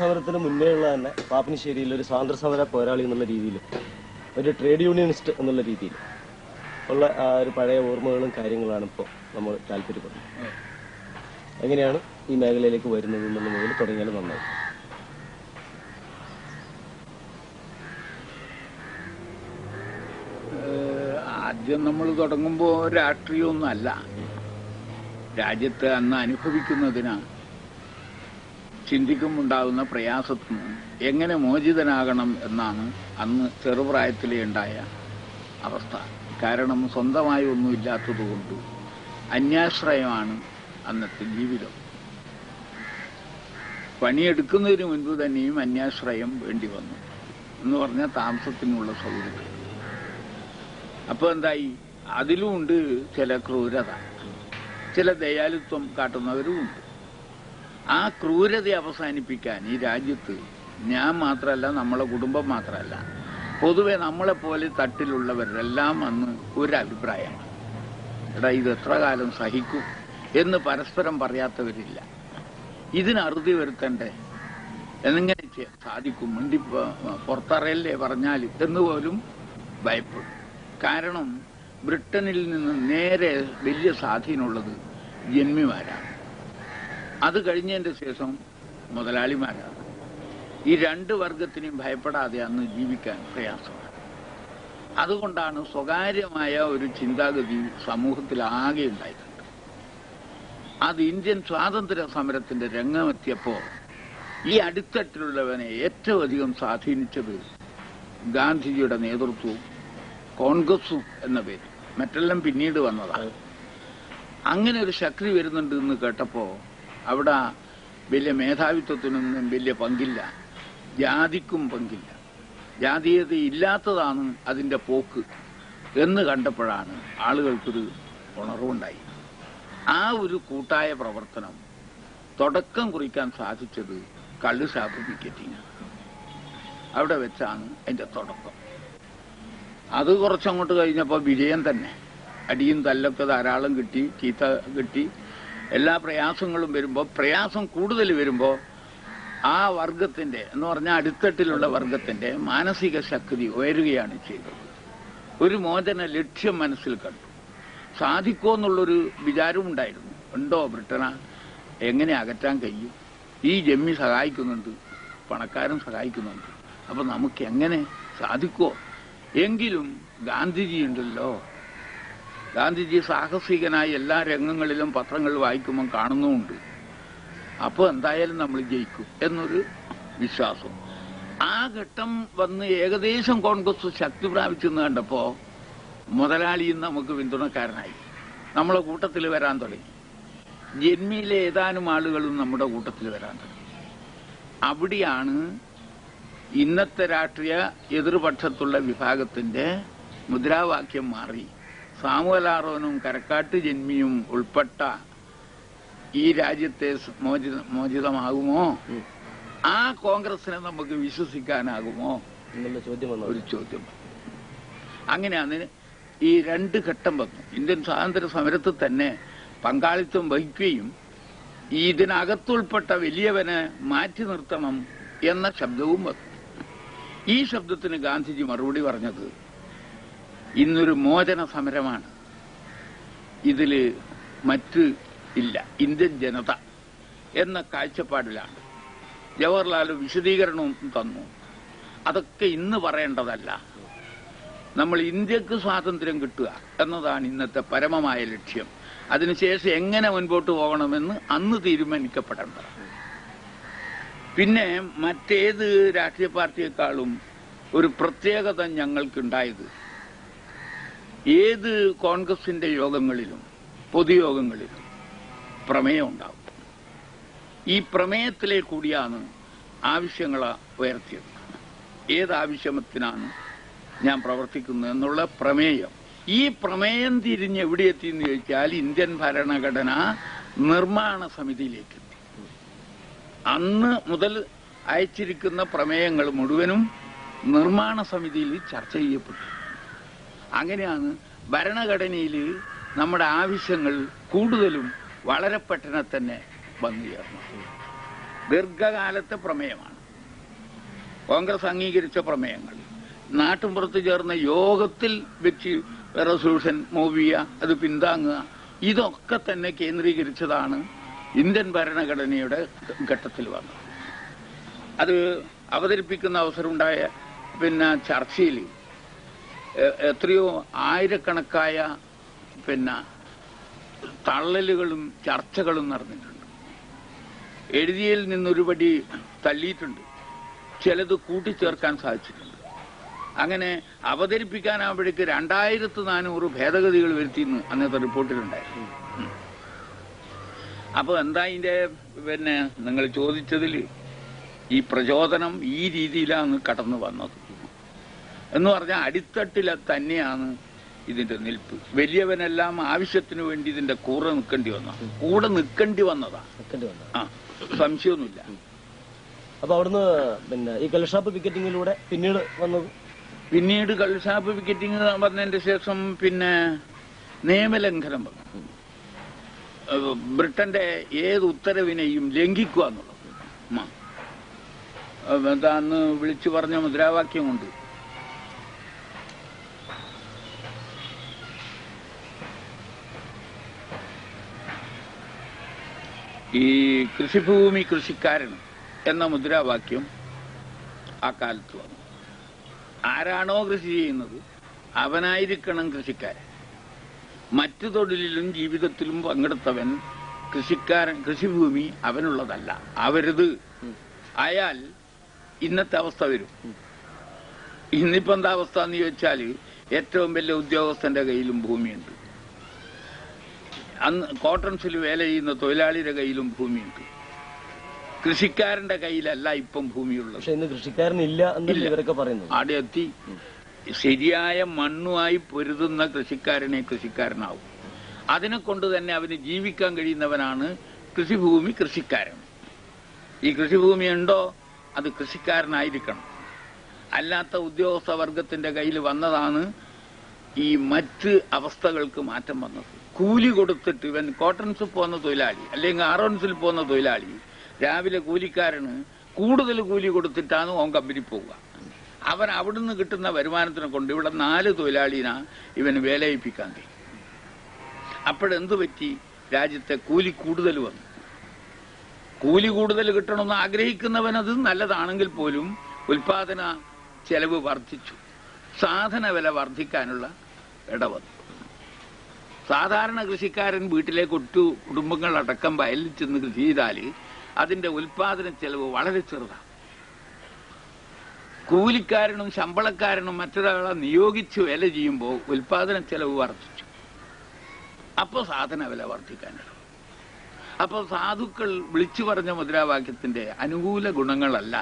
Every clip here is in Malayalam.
സമരത്തിന് മുന്നേയുള്ള തന്നെ പാപ്പിനിശ്ശേരിയിൽ ഒരു സ്വാതന്ത്ര്യ സമര പോരാളി എന്നുള്ള രീതിയിൽ, ഒരു ട്രേഡ് യൂണിയനിസ്റ്റ് എന്നുള്ള രീതിയിൽ ഉള്ള ആ ഒരു പഴയ ഓർമ്മകളും കാര്യങ്ങളാണ് ഇപ്പോൾ നമ്മൾ താല്പര്യപ്പെടുന്നത്. എങ്ങനെയാണ് ഈ മേഖലയിലേക്ക് വരുന്നത് എന്നുള്ള മുതൽ തുടങ്ങിയാൽ നന്നായി. ആദ്യം നമ്മൾ തുടങ്ങുമ്പോൾ രാഷ്ട്രീയമൊന്നുമല്ല, രാജ്യത്ത് അന്ന് അനുഭവിക്കുന്നതിന് ചിന്തിക്കുമുണ്ടാകുന്ന പ്രയാസത്തിൽ നിന്ന് എങ്ങനെ മോചിതനാകണം എന്നാണ് അന്ന് ചെറുപ്രായത്തിലേ ഉണ്ടായ അവസ്ഥ. കാരണം സ്വന്തമായി ഒന്നുമില്ലാത്തതുകൊണ്ട് അന്യാശ്രയമാണ് അന്നത്തെ ജീവിതം. പണിയെടുക്കുന്നതിന് മുൻപ് തന്നെയും അന്യാശ്രയം വേണ്ടി വന്നു എന്ന് പറഞ്ഞാൽ താമസത്തിനുള്ള സൗകര്യം. അപ്പോൾ എന്തായി, അതിലുമുണ്ട് ചില ക്രൂരത, ചില ദയാലുത്വം കാട്ടുന്നവരുമുണ്ട്. ആ ക്രൂരത അവസാനിപ്പിക്കാൻ ഈ രാജ്യത്ത് ഞാൻ മാത്രമല്ല, നമ്മളെ കുടുംബം മാത്രമല്ല, പൊതുവെ നമ്മളെപ്പോലെ തട്ടിലുള്ളവരെല്ലാം അന്ന് ഒരഭിപ്രായമാണ്. എടാ, ഇത് എത്ര കാലം സഹിക്കും എന്ന് പരസ്പരം പറയാത്തവരില്ല. ഇതിന് അറുതി വരുത്തണ്ടേ, എന്നെങ്ങനെ സാധിക്കും, മുണ്ടി പുറത്തറയല്ലേ പറഞ്ഞാൽ എന്നുപോലും ഭയപ്പെടും. കാരണം ബ്രിട്ടനിൽ നിന്ന് നേരെ വലിയ സ്വാധീനമുള്ളത് ജന്മിമാരാണ്. അത് കഴിഞ്ഞതിന്റെ ശേഷം മുതലാളിമാരാണ്. ഈ രണ്ട് വർഗത്തിനെയും ഭയപ്പെടാതെ അന്ന് ജീവിക്കാൻ പ്രയാസമാണ്. അതുകൊണ്ടാണ് സ്വകാര്യമായ ഒരു ചിന്താഗതി സമൂഹത്തിൽ ആകെ ഉണ്ടായിട്ടുണ്ട്. അത് ഇന്ത്യൻ സ്വാതന്ത്ര്യ സമരത്തിന്റെ രംഗമെത്തിയപ്പോൾ ഈ അടിത്തട്ടിലുള്ളവനെ ഏറ്റവും അധികം സ്വാധീനിച്ചത് ഗാന്ധിജിയുടെ നേതൃത്വവും കോൺഗ്രസും എന്ന പേര്, മറ്റെല്ലാം പിന്നീട് വന്നതാണ്. അങ്ങനെ ഒരു ശക്തി വരുന്നുണ്ട് എന്ന് കേട്ടപ്പോ അവിടെ വലിയ മേധാവിത്വത്തിനൊന്നും വലിയ പങ്കില്ല, ജാതിക്കും പങ്കില്ല, ജാതീയത ഇല്ലാത്തതാണ് അതിന്റെ പോക്ക് എന്ന് കണ്ടപ്പോഴാണ് ആളുകൾക്കൊരു ഉണർവുണ്ടായി. ആ ഒരു കൂട്ടായ പ്രവർത്തനം തുടക്കം കുറിക്കാൻ സാധിച്ചത് കള്ളുഷാപ്പ് പിക്കറ്റിങ്. അവിടെ വെച്ചാണ് അതിന്റെ തുടക്കം. അത് കുറച്ചങ്ങോട്ട് കഴിഞ്ഞപ്പോൾ വിജയം തന്നെ. അടിയും തല്ലൊക്കെ ധാരാളം കിട്ടി, ചീത്ത കിട്ടി. എല്ലാ പ്രയാസങ്ങളും വരുമ്പോൾ, പ്രയാസം കൂടുതൽ വരുമ്പോൾ ആ വർഗത്തിന്റെ എന്ന് പറഞ്ഞാൽ അടിത്തട്ടിലുള്ള വർഗത്തിന്റെ മാനസിക ശക്തി ഉയരുകയാണ് ചെയ്തത്. ഒരു മോചന ലക്ഷ്യം മനസ്സിൽ കണ്ടു. സാധിക്കുമോ എന്നുള്ളൊരു വിചാരവും ഉണ്ടായിരുന്നു. ഉണ്ടോ ബ്രിട്ടന, എങ്ങനെ അകറ്റാൻ കഴിയും? ഈ ജമ്മി സഹായിക്കുന്നുണ്ട്, പണക്കാരൻ സഹായിക്കുന്നുണ്ട്, അപ്പൊ നമുക്ക് എങ്ങനെ സാധിക്കുമോ? എങ്കിലും ഗാന്ധിജി ഉണ്ടല്ലോ, ഗാന്ധിജി സാഹസികനായി എല്ലാ രംഗങ്ങളിലും പത്രങ്ങൾ വായിക്കുമ്പോൾ കാണുന്നുമുണ്ട്. അപ്പോൾ എന്തായാലും നമ്മൾ ജയിക്കും എന്നൊരു വിശ്വാസം. ആ ഘട്ടം വന്ന് ഏകദേശം കോൺഗ്രസ് ശക്തി പ്രാപിച്ചെന്ന് കണ്ടപ്പോ മുതലാളിയും നമുക്ക് പിന്തുണക്കാരനായി, നമ്മളെ കൂട്ടത്തിൽ വരാൻ തുടങ്ങി. ജന്മിയിലെ ഏതാനും ആളുകളും നമ്മുടെ കൂട്ടത്തിൽ വരാൻ തുടങ്ങി. അവിടെയാണ് ഇന്നത്തെ രാഷ്ട്രീയ എതിർപക്ഷത്തുള്ള വിഭാഗത്തിന്റെ മുദ്രാവാക്യം മാറി സാമുവലാറോനും കരക്കാട്ട് ജന്മിയും ഉൾപ്പെട്ട ഈ രാജ്യത്തെ മോചിതമാകുമോ, ആ കോൺഗ്രസിനെ നമുക്ക് വിശ്വസിക്കാനാകുമോ എന്നുള്ള ഒരു ചോദ്യം. അങ്ങനെയാണ് ഈ രണ്ട് ഘട്ടം വന്നു. ഇന്ത്യൻ സ്വാതന്ത്ര്യ സമരത്തിൽ തന്നെ പങ്കാളിത്തം വഹിക്കുകയും ഇതിനകത്തുൾപ്പെട്ട വലിയവനെ മാറ്റി നിർത്തണം എന്ന ശബ്ദവും വന്നു. ഈ ശബ്ദത്തിന് ഗാന്ധിജി മറുപടി പറഞ്ഞത്, ഇന്നൊരു മോചന സമരമാണ്, ഇതില് മറ്റ് ഇല്ല, ഇന്ത്യൻ ജനത എന്ന കാഴ്ചപ്പാടിലാണ്. ജവഹർലാൽ വിശദീകരണവും തന്നു. അതൊക്കെ ഇന്ന് പറയേണ്ടതല്ല, നമ്മൾ ഇന്ത്യക്ക് സ്വാതന്ത്ര്യം കിട്ടുക എന്നതാണ് ഇന്നത്തെ പരമമായ ലക്ഷ്യം. അതിനുശേഷം എങ്ങനെ മുൻപോട്ട് പോകണമെന്ന് അന്ന് തീരുമാനിക്കപ്പെടേണ്ടതാണ്. പിന്നെ മറ്റേത് രാഷ്ട്രീയ പാർട്ടിയെക്കാളും ഒരു പ്രത്യേകത ഞങ്ങൾക്കുണ്ടായത്, ഏത് കോൺഗ്രസിന്റെ യോഗങ്ങളിലും പൊതുയോഗങ്ങളിലും പ്രമേയം ഉണ്ടാവും. ഈ പ്രമേയത്തിലെ കൂടിയാണ് ആവശ്യങ്ങൾ ഉയർത്തിയത്. ഏതാവശ്യത്തിനാണ് ഞാൻ പ്രവർത്തിക്കുന്നത് എന്നുള്ള പ്രമേയം. ഈ പ്രമേയം തിരിഞ്ഞ് എവിടെ എത്തിയെന്ന് ചോദിച്ചാൽ ഇന്ത്യൻ ഭരണഘടന നിർമ്മാണ സമിതിയിലേക്ക് എത്തി. അന്ന് മുതൽ അയച്ചിരിക്കുന്ന പ്രമേയങ്ങൾ മുഴുവനും നിർമ്മാണ സമിതിയിൽ ചർച്ച ചെയ്യപ്പെട്ടു. അങ്ങനെയാണ് ഭരണഘടനയിൽ നമ്മുടെ ആവശ്യങ്ങൾ കൂടുതലും വളരെ പെട്ടെന്ന് തന്നെ വന്നു ചേർന്നു. ദീർഘകാലത്തെ പ്രമേയമാണ്. കോൺഗ്രസ് അംഗീകരിച്ച പ്രമേയങ്ങൾ നാട്ടുമ്പുറത്ത് ചേർന്ന യോഗത്തിൽ വെച്ച് റെസൊല്യൂഷൻ മൂവ് ചെയ്യുക, അത് പിന്താങ്ങുക, ഇതൊക്കെ തന്നെ കേന്ദ്രീകരിച്ചതാണ് ഇന്ത്യൻ ഭരണഘടനയുടെ ഘട്ടത്തിൽ വന്നത്. അത് അവതരിപ്പിക്കുന്ന അവസരമുണ്ടായ ചർച്ചയിൽ എത്രയോ ആയിരക്കണക്കായ തള്ളലുകളും ചർച്ചകളും നടന്നിട്ടുണ്ട്. എഴുതിയതിൽ നിന്നൊരുപടി തള്ളിയിട്ടുണ്ട്, ചിലത് കൂട്ടിച്ചേർക്കാൻ സാധിച്ചിട്ടുണ്ട്. അങ്ങനെ അവതരിപ്പിക്കാനാവുമ്പോഴേക്ക് 2400 ഭേദഗതികൾ വരുത്തിയെന്ന് അന്നത്തെ റിപ്പോർട്ടിലുണ്ടായിരുന്നു. അപ്പൊ എന്താ ഇതിന്റെ നിങ്ങൾ ചോദിച്ചതിൽ ഈ പ്രചോദനം ഈ രീതിയിലാണ് കടന്നു വന്നത് എന്ന് പറഞ്ഞാൽ അടിത്തട്ടിൽ തന്നെയാണ് ഇതിന്റെ നിൽപ്പ്. വലിയവനെല്ലാം ആവശ്യത്തിന് വേണ്ടി ഇതിന്റെ കൂടെ നിൽക്കേണ്ടി വന്നതാ. ആ, സംശയമൊന്നുമില്ല. അപ്പൊ അവിടുന്ന് ഈ കള്ളുഷാപ്പ് പിക്കറ്റിങ്ങിലൂടെ പിന്നീട് കള്ളുഷാപ്പ് പിക്കറ്റിംഗ് വന്നതിന്റെ ശേഷം നിയമലംഘനം വന്നു. ബ്രിട്ടന്റെ ഏത് ഉത്തരവിനെയും ലംഘിക്കുക എന്നുള്ളത് അന്ന് വിളിച്ചു പറഞ്ഞ മുദ്രാവാക്യം കൊണ്ട് ഈ കൃഷിഭൂമി കൃഷിക്കാരൻ എന്ന മുദ്രാവാക്യം ആ കാലത്ത് വന്നു. ആരാണോ കൃഷി ചെയ്യുന്നത് അവനായിരിക്കണം കൃഷിക്കാരൻ. മറ്റു തൊഴിലിലും ജീവിതത്തിലും പങ്കെടുത്തവൻ കൃഷിഭൂമി അവനുള്ളതല്ല, അവരുത് ആയാൽ ഇന്നത്തെ അവസ്ഥ വരും. ഇന്നിപ്പോ എന്താ അവസ്ഥ എന്ന് ചോദിച്ചാൽ ഏറ്റവും വലിയ ഉദ്യോഗസ്ഥന്റെ കയ്യിലും ഭൂമിയുണ്ട്, അന്ന് കോട്ടൺസിൽ വേല ചെയ്യുന്ന തൊഴിലാളിയുടെ കയ്യിലും ഭൂമിയുണ്ട്. കൃഷിക്കാരന്റെ കയ്യിലല്ല ഇപ്പം ഭൂമിയുള്ളത്. കൃഷിക്കാരനില്ല ഇവരൊക്കെ പറയുന്നു. അവിടെ എത്തി ശരിയായ മണ്ണുമായി പൊരുതുന്ന കൃഷിക്കാരനെ കൃഷിക്കാരനാവും. അതിനെ കൊണ്ട് തന്നെ അവന് ജീവിക്കാൻ കഴിയുന്നവനാണ് കൃഷിഭൂമി കൃഷിക്കാരൻ. ഈ കൃഷിഭൂമി ഉണ്ടോ അത് കൃഷിക്കാരനായിരിക്കണം. അല്ലാത്ത ഉദ്യോഗസ്ഥ വർഗത്തിന്റെ കയ്യിൽ വന്നതാണ് ഈ മറ്റ് അവസ്ഥകൾക്ക് മാറ്റം വന്നത്. കൂലി കൊടുത്തിട്ട് ഇവൻ കോട്ടൺസിൽ പോകുന്ന തൊഴിലാളി അല്ലെങ്കിൽ ആറോൺസിൽ പോകുന്ന തൊഴിലാളി രാവിലെ കൂലിക്കാരന് കൂടുതൽ കൂലി കൊടുത്തിട്ടാണ് ഓൻ കമ്പനി പോവുക. അവൻ അവിടുന്ന് കിട്ടുന്ന വരുമാനത്തിനെ കൊണ്ട് ഇവിടെ 4 തൊഴിലാളിനാ ഇവന് വേലയിപ്പിക്കാൻ കഴിയും. അപ്പോഴെന്ത് പറ്റി? രാജ്യത്തെ കൂലി കൂടുതൽ വന്നു. കൂലി കൂടുതൽ കിട്ടണമെന്ന് ആഗ്രഹിക്കുന്നവനത് നല്ലതാണെങ്കിൽ പോലും ഉൽപാദന ചെലവ് വർദ്ധിച്ചു. സാധന വില വർദ്ധിക്കാനുള്ള ഇടവന്നു. സാധാരണ കൃഷിക്കാരൻ വീട്ടിലേക്ക് കുടുംബങ്ങളടക്കം വയലിൽ ചെന്ന് കൃഷി ചെയ്താൽ അതിന്റെ ഉൽപാദന ചെലവ് വളരെ ചെറുതാണ്. കൂലിക്കാരനും ശമ്പളക്കാരനും മറ്റൊരാളെ നിയോഗിച്ച് വേല ചെയ്യുമ്പോൾ ഉൽപാദന ചെലവ് വർദ്ധിച്ചു. അപ്പോൾ സാധന വില വർദ്ധിക്കാനിട. അപ്പോൾ സാധുക്കൾ വിളിച്ചു പറഞ്ഞ മുദ്രാവാക്യത്തിന്റെ അനുകൂല ഗുണങ്ങളല്ല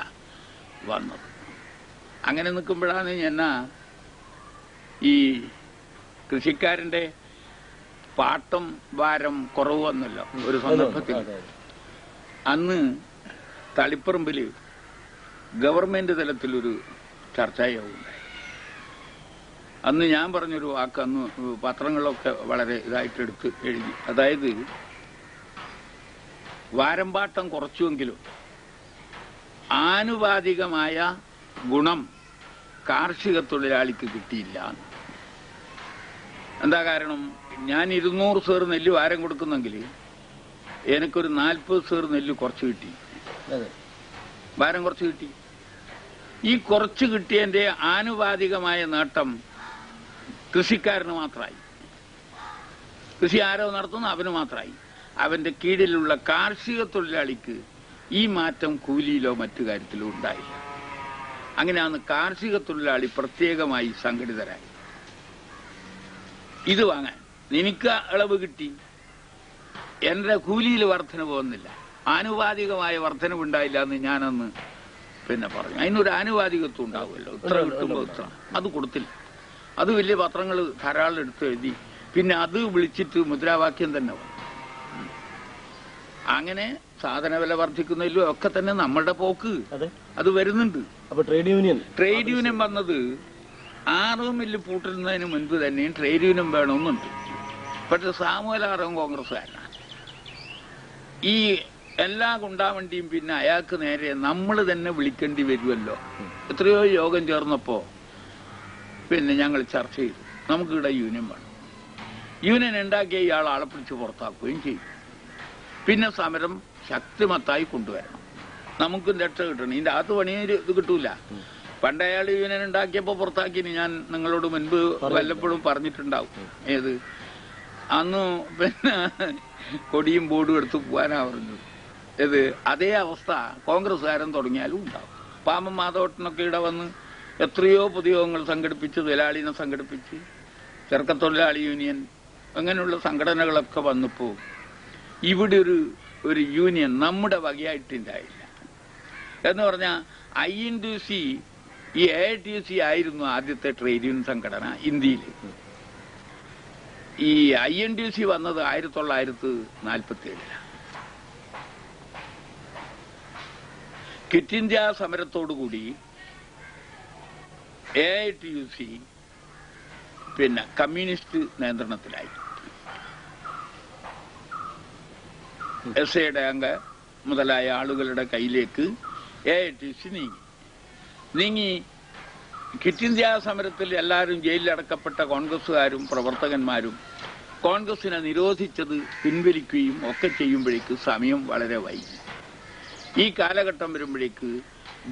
വന്നത്. അങ്ങനെ നിൽക്കുമ്പോഴാണ് ഈ കൃഷിക്കാരന്റെ പാട്ടം ഭാരം കുറവ് വന്നല്ലോ ഒരു സന്ദർഭത്തിൽ. അന്ന് തളിപ്പറമ്പിൽ ഗവൺമെന്റ് തലത്തിലൊരു ചർച്ചായോഗം ഉണ്ടായി. അന്ന് ഞാൻ പറഞ്ഞൊരു വാക്ക് അന്ന് പത്രങ്ങളൊക്കെ വളരെ ഇതായിട്ട് എടുത്ത് എഴുതി. അതായത് വാരമ്പാട്ടം കുറച്ചുവെങ്കിലും ആനുപാതികമായ ഗുണം കാർഷിക തൊഴിലാളിക്ക് കിട്ടിയില്ല. എന്താ കാരണം? ഞാൻ 200 സേർ നെല്ല് വാരം കൊടുക്കുന്നെങ്കിൽ എനിക്കൊരു 40 സേർ നെല്ല് കുറച്ച് കിട്ടി, ഭാരം കുറച്ച് കിട്ടി. ഈ കുറച്ച് കിട്ടിയതിന്റെ ആനുപാതികമായ നേട്ടം കൃഷിക്കാരന് മാത്രമായി. കൃഷി ആരോ നടത്തുന്നു അവന് മാത്രമായി. അവന്റെ കീഴിലുള്ള കാർഷിക തൊഴിലാളിക്ക് ഈ മാറ്റം കൂലിയിലോ മറ്റു കാര്യത്തിലോ ഉണ്ടായില്ല. അങ്ങനെയാണ് കാർഷിക തൊഴിലാളി പ്രത്യേകമായി സംഘടിതരായി. ഇത് വാങ്ങാൻ എനിക്ക് ഇളവ് കിട്ടി, എന്റെ കൂലിയിൽ വർധനവ് വന്നില്ല, ആനുപാതികമായ വർധനവുണ്ടായില്ല എന്ന് ഞാനന്ന് പറഞ്ഞു. അതിനൊരു ആനുപാതികത്വം ഉണ്ടാവുമല്ലോ, ഇത്ര കിട്ടുമ്പോൾ ഇത്ര. അത് കൊടുത്തില്ല. അത് വലിയ പത്രങ്ങൾ ധാരാളം എടുത്ത് എഴുതി. പിന്നെ അത് വിളിച്ചിട്ട് മുദ്രാവാക്യം തന്നെ വന്നു. അങ്ങനെ സാധന വില വർദ്ധിക്കുന്നതിലും ഒക്കെ തന്നെ നമ്മളുടെ പോക്ക് അത് വരുന്നുണ്ട്. അപ്പൊ ട്രേഡ് യൂണിയൻ വന്നത് 6 മില്ല് പൂട്ടുന്നതിന് മുൻപ് തന്നെയും ട്രേഡ് യൂണിയൻ വേണമെന്നുണ്ട്. പക്ഷെ സാമുവൽ ആറോം കോൺഗ്രസ്സുകാരനാണ്. ഈ എല്ലാ ഗുണ്ടാവണ്ടിയും പിന്നെ അയാൾക്ക് നേരെ നമ്മൾ തന്നെ വിളിക്കേണ്ടി വരുമല്ലോ. എത്രയോ യോഗം ചേർന്നപ്പോ പിന്നെ ഞങ്ങൾ ചർച്ച ചെയ്തു, നമുക്കിവിടെ യൂണിയൻ വേണം. യൂണിയൻ ഉണ്ടാക്കിയ ഇയാൾ ആളെ പിടിച്ച് പുറത്താക്കുകയും ചെയ്യും. പിന്നെ സമരം ശക്തിമത്തായി കൊണ്ടുവരണം, നമുക്കും രക്ഷ കിട്ടണം. ഇതിന്റെ അകത്ത് പണിയൊരു ഇത് കിട്ടൂല. പണ്ട് അയാൾ യൂണിയൻ ഉണ്ടാക്കിയപ്പോ പുറത്താക്കിന് ഞാൻ നിങ്ങളോട് മുൻപ് വല്ലപ്പോഴും പറഞ്ഞിട്ടുണ്ടാവും. ഏത് അന്ന് പിന്നെ കൊടിയും ബോർഡും എടുത്ത് പോകാനാ പറഞ്ഞത്. ഇത് അതേ അവസ്ഥ കോൺഗ്രസ്സുകാരൻ തുടങ്ങിയാലും ഉണ്ടാവും. പാമ്പൻ മാധവട്ടനൊക്കെ ഇവിടെ വന്ന് എത്രയോ പൊതുയോഗങ്ങൾ സംഘടിപ്പിച്ച്, തൊഴിലാളിനെ സംഘടിപ്പിച്ച്, ചെറുക്കത്തൊഴിലാളി യൂണിയൻ അങ്ങനെയുള്ള സംഘടനകളൊക്കെ വന്നപ്പോ ഇവിടെ ഒരു യൂണിയൻ നമ്മുടെ വകയായിട്ടുണ്ടായില്ല. എന്ന് പറഞ്ഞാൽ INTUC, ഈ AITUC ആയിരുന്നു ആദ്യത്തെ ട്രേഡ് യൂണിയൻ സംഘടന ഇന്ത്യയിൽ. ഈ INTUC വന്നത് 1947. ക്വിറ്റ് ഇന്ത്യ സമരത്തോടുകൂടി AITUC പിന്നെ കമ്മ്യൂണിസ്റ്റ് നിയന്ത്രണത്തിലായി. SA അംഗ മുതലായ ആളുകളുടെ കയ്യിലേക്ക് AITUC നീങ്ങി. ക്വിറ്റ് ഇന്ത്യ സമരത്തിൽ എല്ലാവരും ജയിലിലടക്കപ്പെട്ട കോൺഗ്രസുകാരും പ്രവർത്തകന്മാരും കോൺഗ്രസിനെ നിരോധിച്ചത് പിൻവലിക്കുകയും ഒക്കെ ചെയ്യുമ്പോഴേക്ക് സമയം വളരെ വൈകി. ഈ കാലഘട്ടം വരുമ്പോഴേക്ക്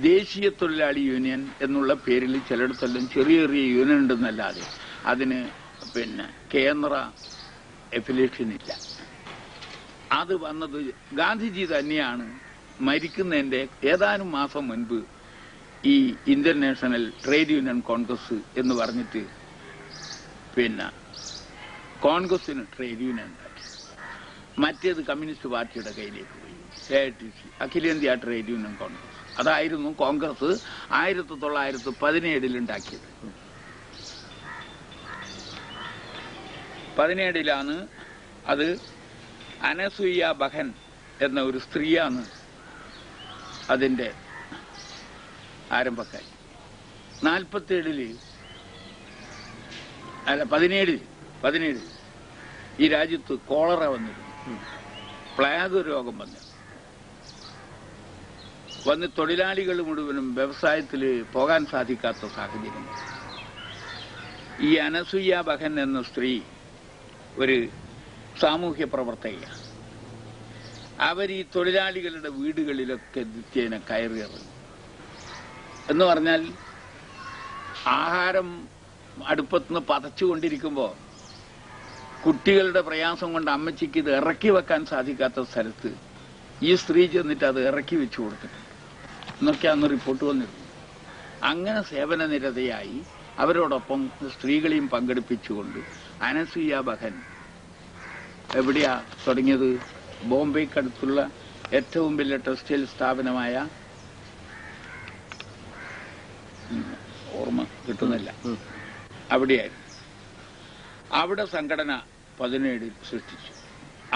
ദേശീയ തൊഴിലാളി യൂണിയൻ എന്നുള്ള പേരിൽ ചിലയിടത്തെല്ലാം ചെറിയ ചെറിയ യൂണിയൻ ഉണ്ടെന്നല്ലാതെ അതിന് പിന്നെ കേന്ദ്ര എഫിലിയേഷൻ ഇല്ല. അത് വന്നത് ഗാന്ധിജി തന്നെയാണ് മരിക്കുന്നതിന്റെ ഏതാനും മാസം മുൻപ് ഈ Indian national trade union Congress എന്ന് പറഞ്ഞിട്ട് പിന്നെ കോൺഗ്രസിന് ട്രേഡ് യൂണിയൻ ഉണ്ടാക്കി. മറ്റേത് കമ്മ്യൂണിസ്റ്റ് പാർട്ടിയുടെ കയ്യിലേക്ക് പോയി. AITUC അഖിലേന്ത്യാ ട്രേഡ് യൂണിയൻ കോൺഗ്രസ്. അതായിരുന്നു കോൺഗ്രസ് 1917 ഉണ്ടാക്കിയത്. 17 അത് അനസൂയ ബഹൻ എന്ന ഒരു സ്ത്രീയാണ് അതിന്റെ ആരംഭക്കാരി. 17 ഈ രാജ്യത്ത് കോളറ വന്നിരുന്നു, പ്ലാഗ് രോഗം വന്ന് തൊഴിലാളികൾ മുഴുവനും വ്യവസായത്തിൽ പോകാൻ സാധിക്കാത്ത സാഹചര്യം. ഈ അനസൂയ ബഹൻ എന്ന സ്ത്രീ ഒരു സാമൂഹ്യ പ്രവർത്തകയാണ്. അവർ ഈ തൊഴിലാളികളുടെ വീടുകളിലൊക്കെ നിത്യേന കയറിയിറങ്ങും. എന്ന് പറഞ്ഞാൽ ആഹാരം അടുപ്പത്തുനിന്ന് പതച്ചുകൊണ്ടിരിക്കുമ്പോൾ കുട്ടികളുടെ പ്രയാസം കൊണ്ട് അമ്മച്ചിക്ക് ഇത് ഇറക്കി വെക്കാൻ സാധിക്കാത്ത സ്ഥലത്ത് ഈ സ്ത്രീ ചെന്നിട്ട് അത് ഇറക്കി വെച്ചു കൊടുത്തിട്ടുണ്ട് എന്നൊക്കെ അന്ന് റിപ്പോർട്ട് വന്നിരുന്നു. അങ്ങനെ സേവന നിരതയായി അവരോടൊപ്പം സ്ത്രീകളെയും പങ്കെടുപ്പിച്ചുകൊണ്ട് അനസൂയ ബഹൻ എവിടെയാ തുടങ്ങിയത്? ബോംബെക്കടുത്തുള്ള ഏറ്റവും വലിയ ടെക്സ്റ്റൈൽ സ്ഥാപനമായ ഓർമ്മ കിട്ടുന്നില്ല, അവിടെയായിരുന്നു. അവിടെ സംഘടന 17 സൃഷ്ടിച്ചു.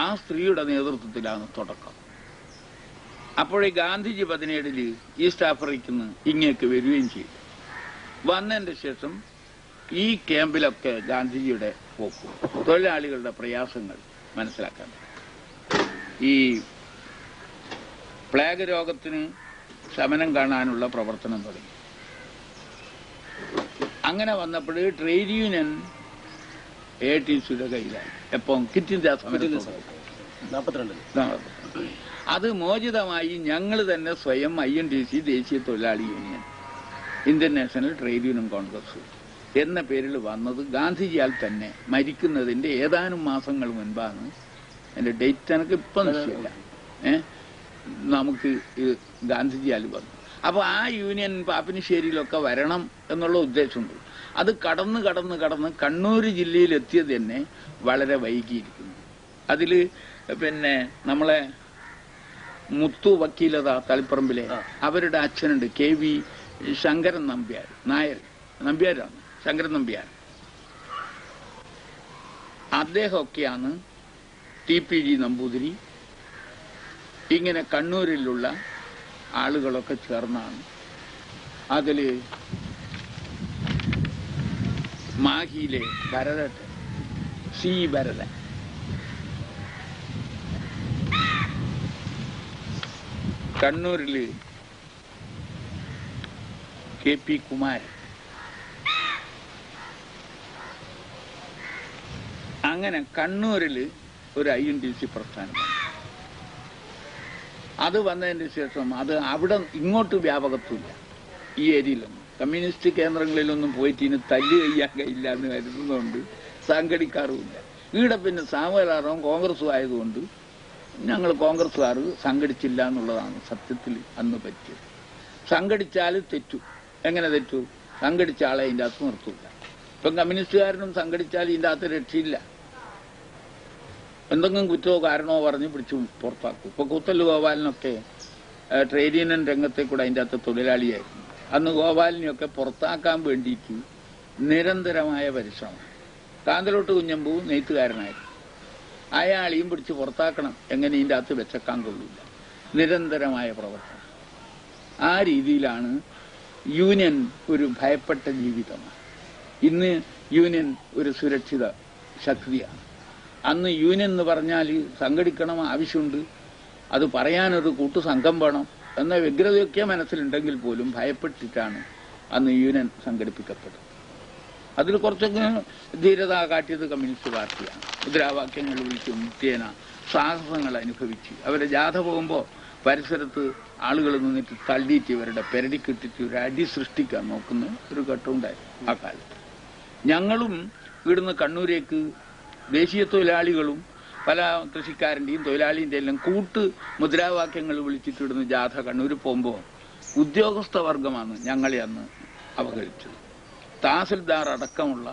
ആ സ്ത്രീയുടെ നേതൃത്വത്തിലാണ് തുടക്കം. അപ്പോഴേ ഗാന്ധിജി 17 ഈസ്റ്റ് ആഫ്രിക്കയിൽ നിന്ന് ഇങ്ങേക്ക് വരികയും ചെയ്തു. വന്നതിന്റെ ശേഷം ഈ ക്യാമ്പിലൊക്കെ ഗാന്ധിജിയുടെ പോക്കും തൊഴിലാളികളുടെ പ്രയാസങ്ങൾ മനസ്സിലാക്കാൻ, ഈ പ്ലേഗ് രോഗത്തിന് ശമനം കാണാനുള്ള പ്രവർത്തനം തുടങ്ങി. അങ്ങനെ വന്നപ്പോൾ ട്രേഡ് യൂണിയൻ AITUCയുടെ കയ്യിലായി. എപ്പം? ക്വിറ്റ് ഇന്ത്യ സമരത്തിൽ 42. അത് മോചിതമായി ഞങ്ങൾ തന്നെ സ്വയം INTUC ദേശീയ തൊഴിലാളി union, Indian national trade union Congress എന്ന പേരിൽ വന്നത് ഗാന്ധിജിയാൽ തന്നെ മരിക്കുന്നതിന്റെ ഏതാനും മാസങ്ങൾ മുൻപാണ്. എന്റെ ഡേറ്റ് എനിക്ക് ഇപ്പം നിശ്ചയമില്ല. നമുക്ക് ഗാന്ധിജിയാൽ വന്നു. അപ്പൊ ആ യൂണിയൻ പാപ്പിനിശ്ശേരിയിലൊക്കെ വരണം എന്നുള്ള ഉദ്ദേശമുണ്ട്. അത് കടന്ന് കണ്ണൂർ ജില്ലയിൽ എത്തിയത് തന്നെ വളരെ വൈകിയിരിക്കുന്നു. അതില് പിന്നെ നമ്മളെ മുത്തു വക്കീലത തളിപ്പറമ്പിലെ അവരുടെ അച്ഛനുണ്ട് KV ശങ്കരൻ നമ്പ്യാരാണ് ശങ്കരൻ നമ്പ്യാർ. അദ്ദേഹമൊക്കെയാണ് TPG നമ്പൂതിരി, ഇങ്ങനെ കണ്ണൂരിലുള്ള ആളുകളൊക്കെ ചേർന്നാണ്. അതില് മാഹിയിലെ ഭരതൻ C ഭരതൻ, കണ്ണൂരില് KP കുമാരൻ അങ്ങനെ കണ്ണൂരില് ഒരു INTC പ്രസ്ഥാനം അത് വന്നതിന് ശേഷം അത് അവിടെ ഇങ്ങോട്ട് വ്യാപകത്വമില്ല. ഈ ഏരിയയിലൊന്നും കമ്മ്യൂണിസ്റ്റ് കേന്ദ്രങ്ങളിലൊന്നും പോയിട്ട് ഇനി തല്ല് കഴിയാൻ കഴിയില്ല എന്ന് കരുതുന്നതുകൊണ്ട് സംഘടിക്കാറുമില്ല. ഈടെ പിന്നെ സാമുവലാറും കോൺഗ്രസും ആയതുകൊണ്ട് ഞങ്ങൾ കോൺഗ്രസ്സുകാർ സംഘടിച്ചില്ല എന്നുള്ളതാണ് സത്യത്തിൽ അന്ന് പറ്റിയത്. സംഘടിച്ചാൽ തെറ്റു. എങ്ങനെ തെറ്റു? സംഘടിച്ച ആളെ ഇതിൻ്റെ അകത്ത് നിർത്തൂല. ഇപ്പം കമ്മ്യൂണിസ്റ്റുകാരനും സംഘടിച്ചാൽ ഇതിൻ്റെ അകത്ത് രക്ഷയില്ല. എന്തെങ്കിലും കുറ്റമോ കാരണമോ പറഞ്ഞ് പിടിച്ചു പുറത്താക്കും. ഇപ്പൊ കൂത്തല്ലു ഗോപാലിനൊക്കെ ട്രേഡ് യൂണിയൻ രംഗത്തെ കൂടെ അതിൻ്റെ അകത്ത് തൊഴിലാളിയായിരുന്നു. അന്ന് ഗോപാലിനെയൊക്കെ പുറത്താക്കാൻ വേണ്ടിയിട്ട് നിരന്തരമായ പരിശ്രമം. കാന്തലോട്ട് കുഞ്ഞമ്പൂ നെയ്ത്തുകാരനായിരുന്നു. അയാളെയും പിടിച്ച് പുറത്താക്കണം, എങ്ങനെ ഇതിൻ്റെ അകത്ത് വെച്ചേക്കാൻ കൊള്ളില്ല. നിരന്തരമായ പ്രവർത്തനം. ആ രീതിയിലാണ് യൂണിയൻ ഒരു ഭയപ്പെട്ട ജീവിതമാണ്. ഇന്ന് യൂണിയൻ ഒരു സുരക്ഷിത ശക്തിയാണ്. അന്ന് യൂണിയൻ എന്ന് പറഞ്ഞാൽ സംഘടിക്കണം, ആവശ്യമുണ്ട്, അത് പറയാനൊരു കൂട്ടുസംഘം വേണം എന്ന വ്യഗ്രതയൊക്കെ മനസ്സിലുണ്ടെങ്കിൽ പോലും ഭയപ്പെട്ടിട്ടാണ് അന്ന് യൂണിയൻ സംഘടിപ്പിക്കപ്പെടുന്നത്. അതിൽ കുറച്ചൊക്കെ ധീരത കാട്ടിയത് കമ്മ്യൂണിസ്റ്റ് പാർട്ടിയാണ്. മുദ്രാവാക്യങ്ങൾ വിളിച്ച് നിത്യേന സാഹസങ്ങൾ അനുഭവിച്ച് അവരെ ജാഥ പോകുമ്പോൾ പരിസരത്ത് ആളുകൾ നിന്നിട്ട് തള്ളിയിട്ട് ഇവരുടെ പെരടിക്കിട്ടിട്ട് ഒരു അടി സൃഷ്ടിക്കാൻ നോക്കുന്ന ഒരു ഘട്ടമുണ്ടായിരുന്നു ആ കാലത്ത്. ഞങ്ങളും ഇവിടുന്ന് കണ്ണൂരേക്ക് ദേശീയ തൊഴിലാളികളും പല കൃഷിക്കാരൻ്റെയും തൊഴിലാളിൻ്റെ എല്ലാം കൂട്ട് മുദ്രാവാക്യങ്ങൾ വിളിച്ചിട്ട് ഇടുന്ന ജാഥ കണ്ണൂർ പോകുമ്പോൾ ഉദ്യോഗസ്ഥ വർഗമാണ് ഞങ്ങളെ അന്ന് അവഗണിച്ചത്. തഹസിൽദാർ അടക്കമുള്ള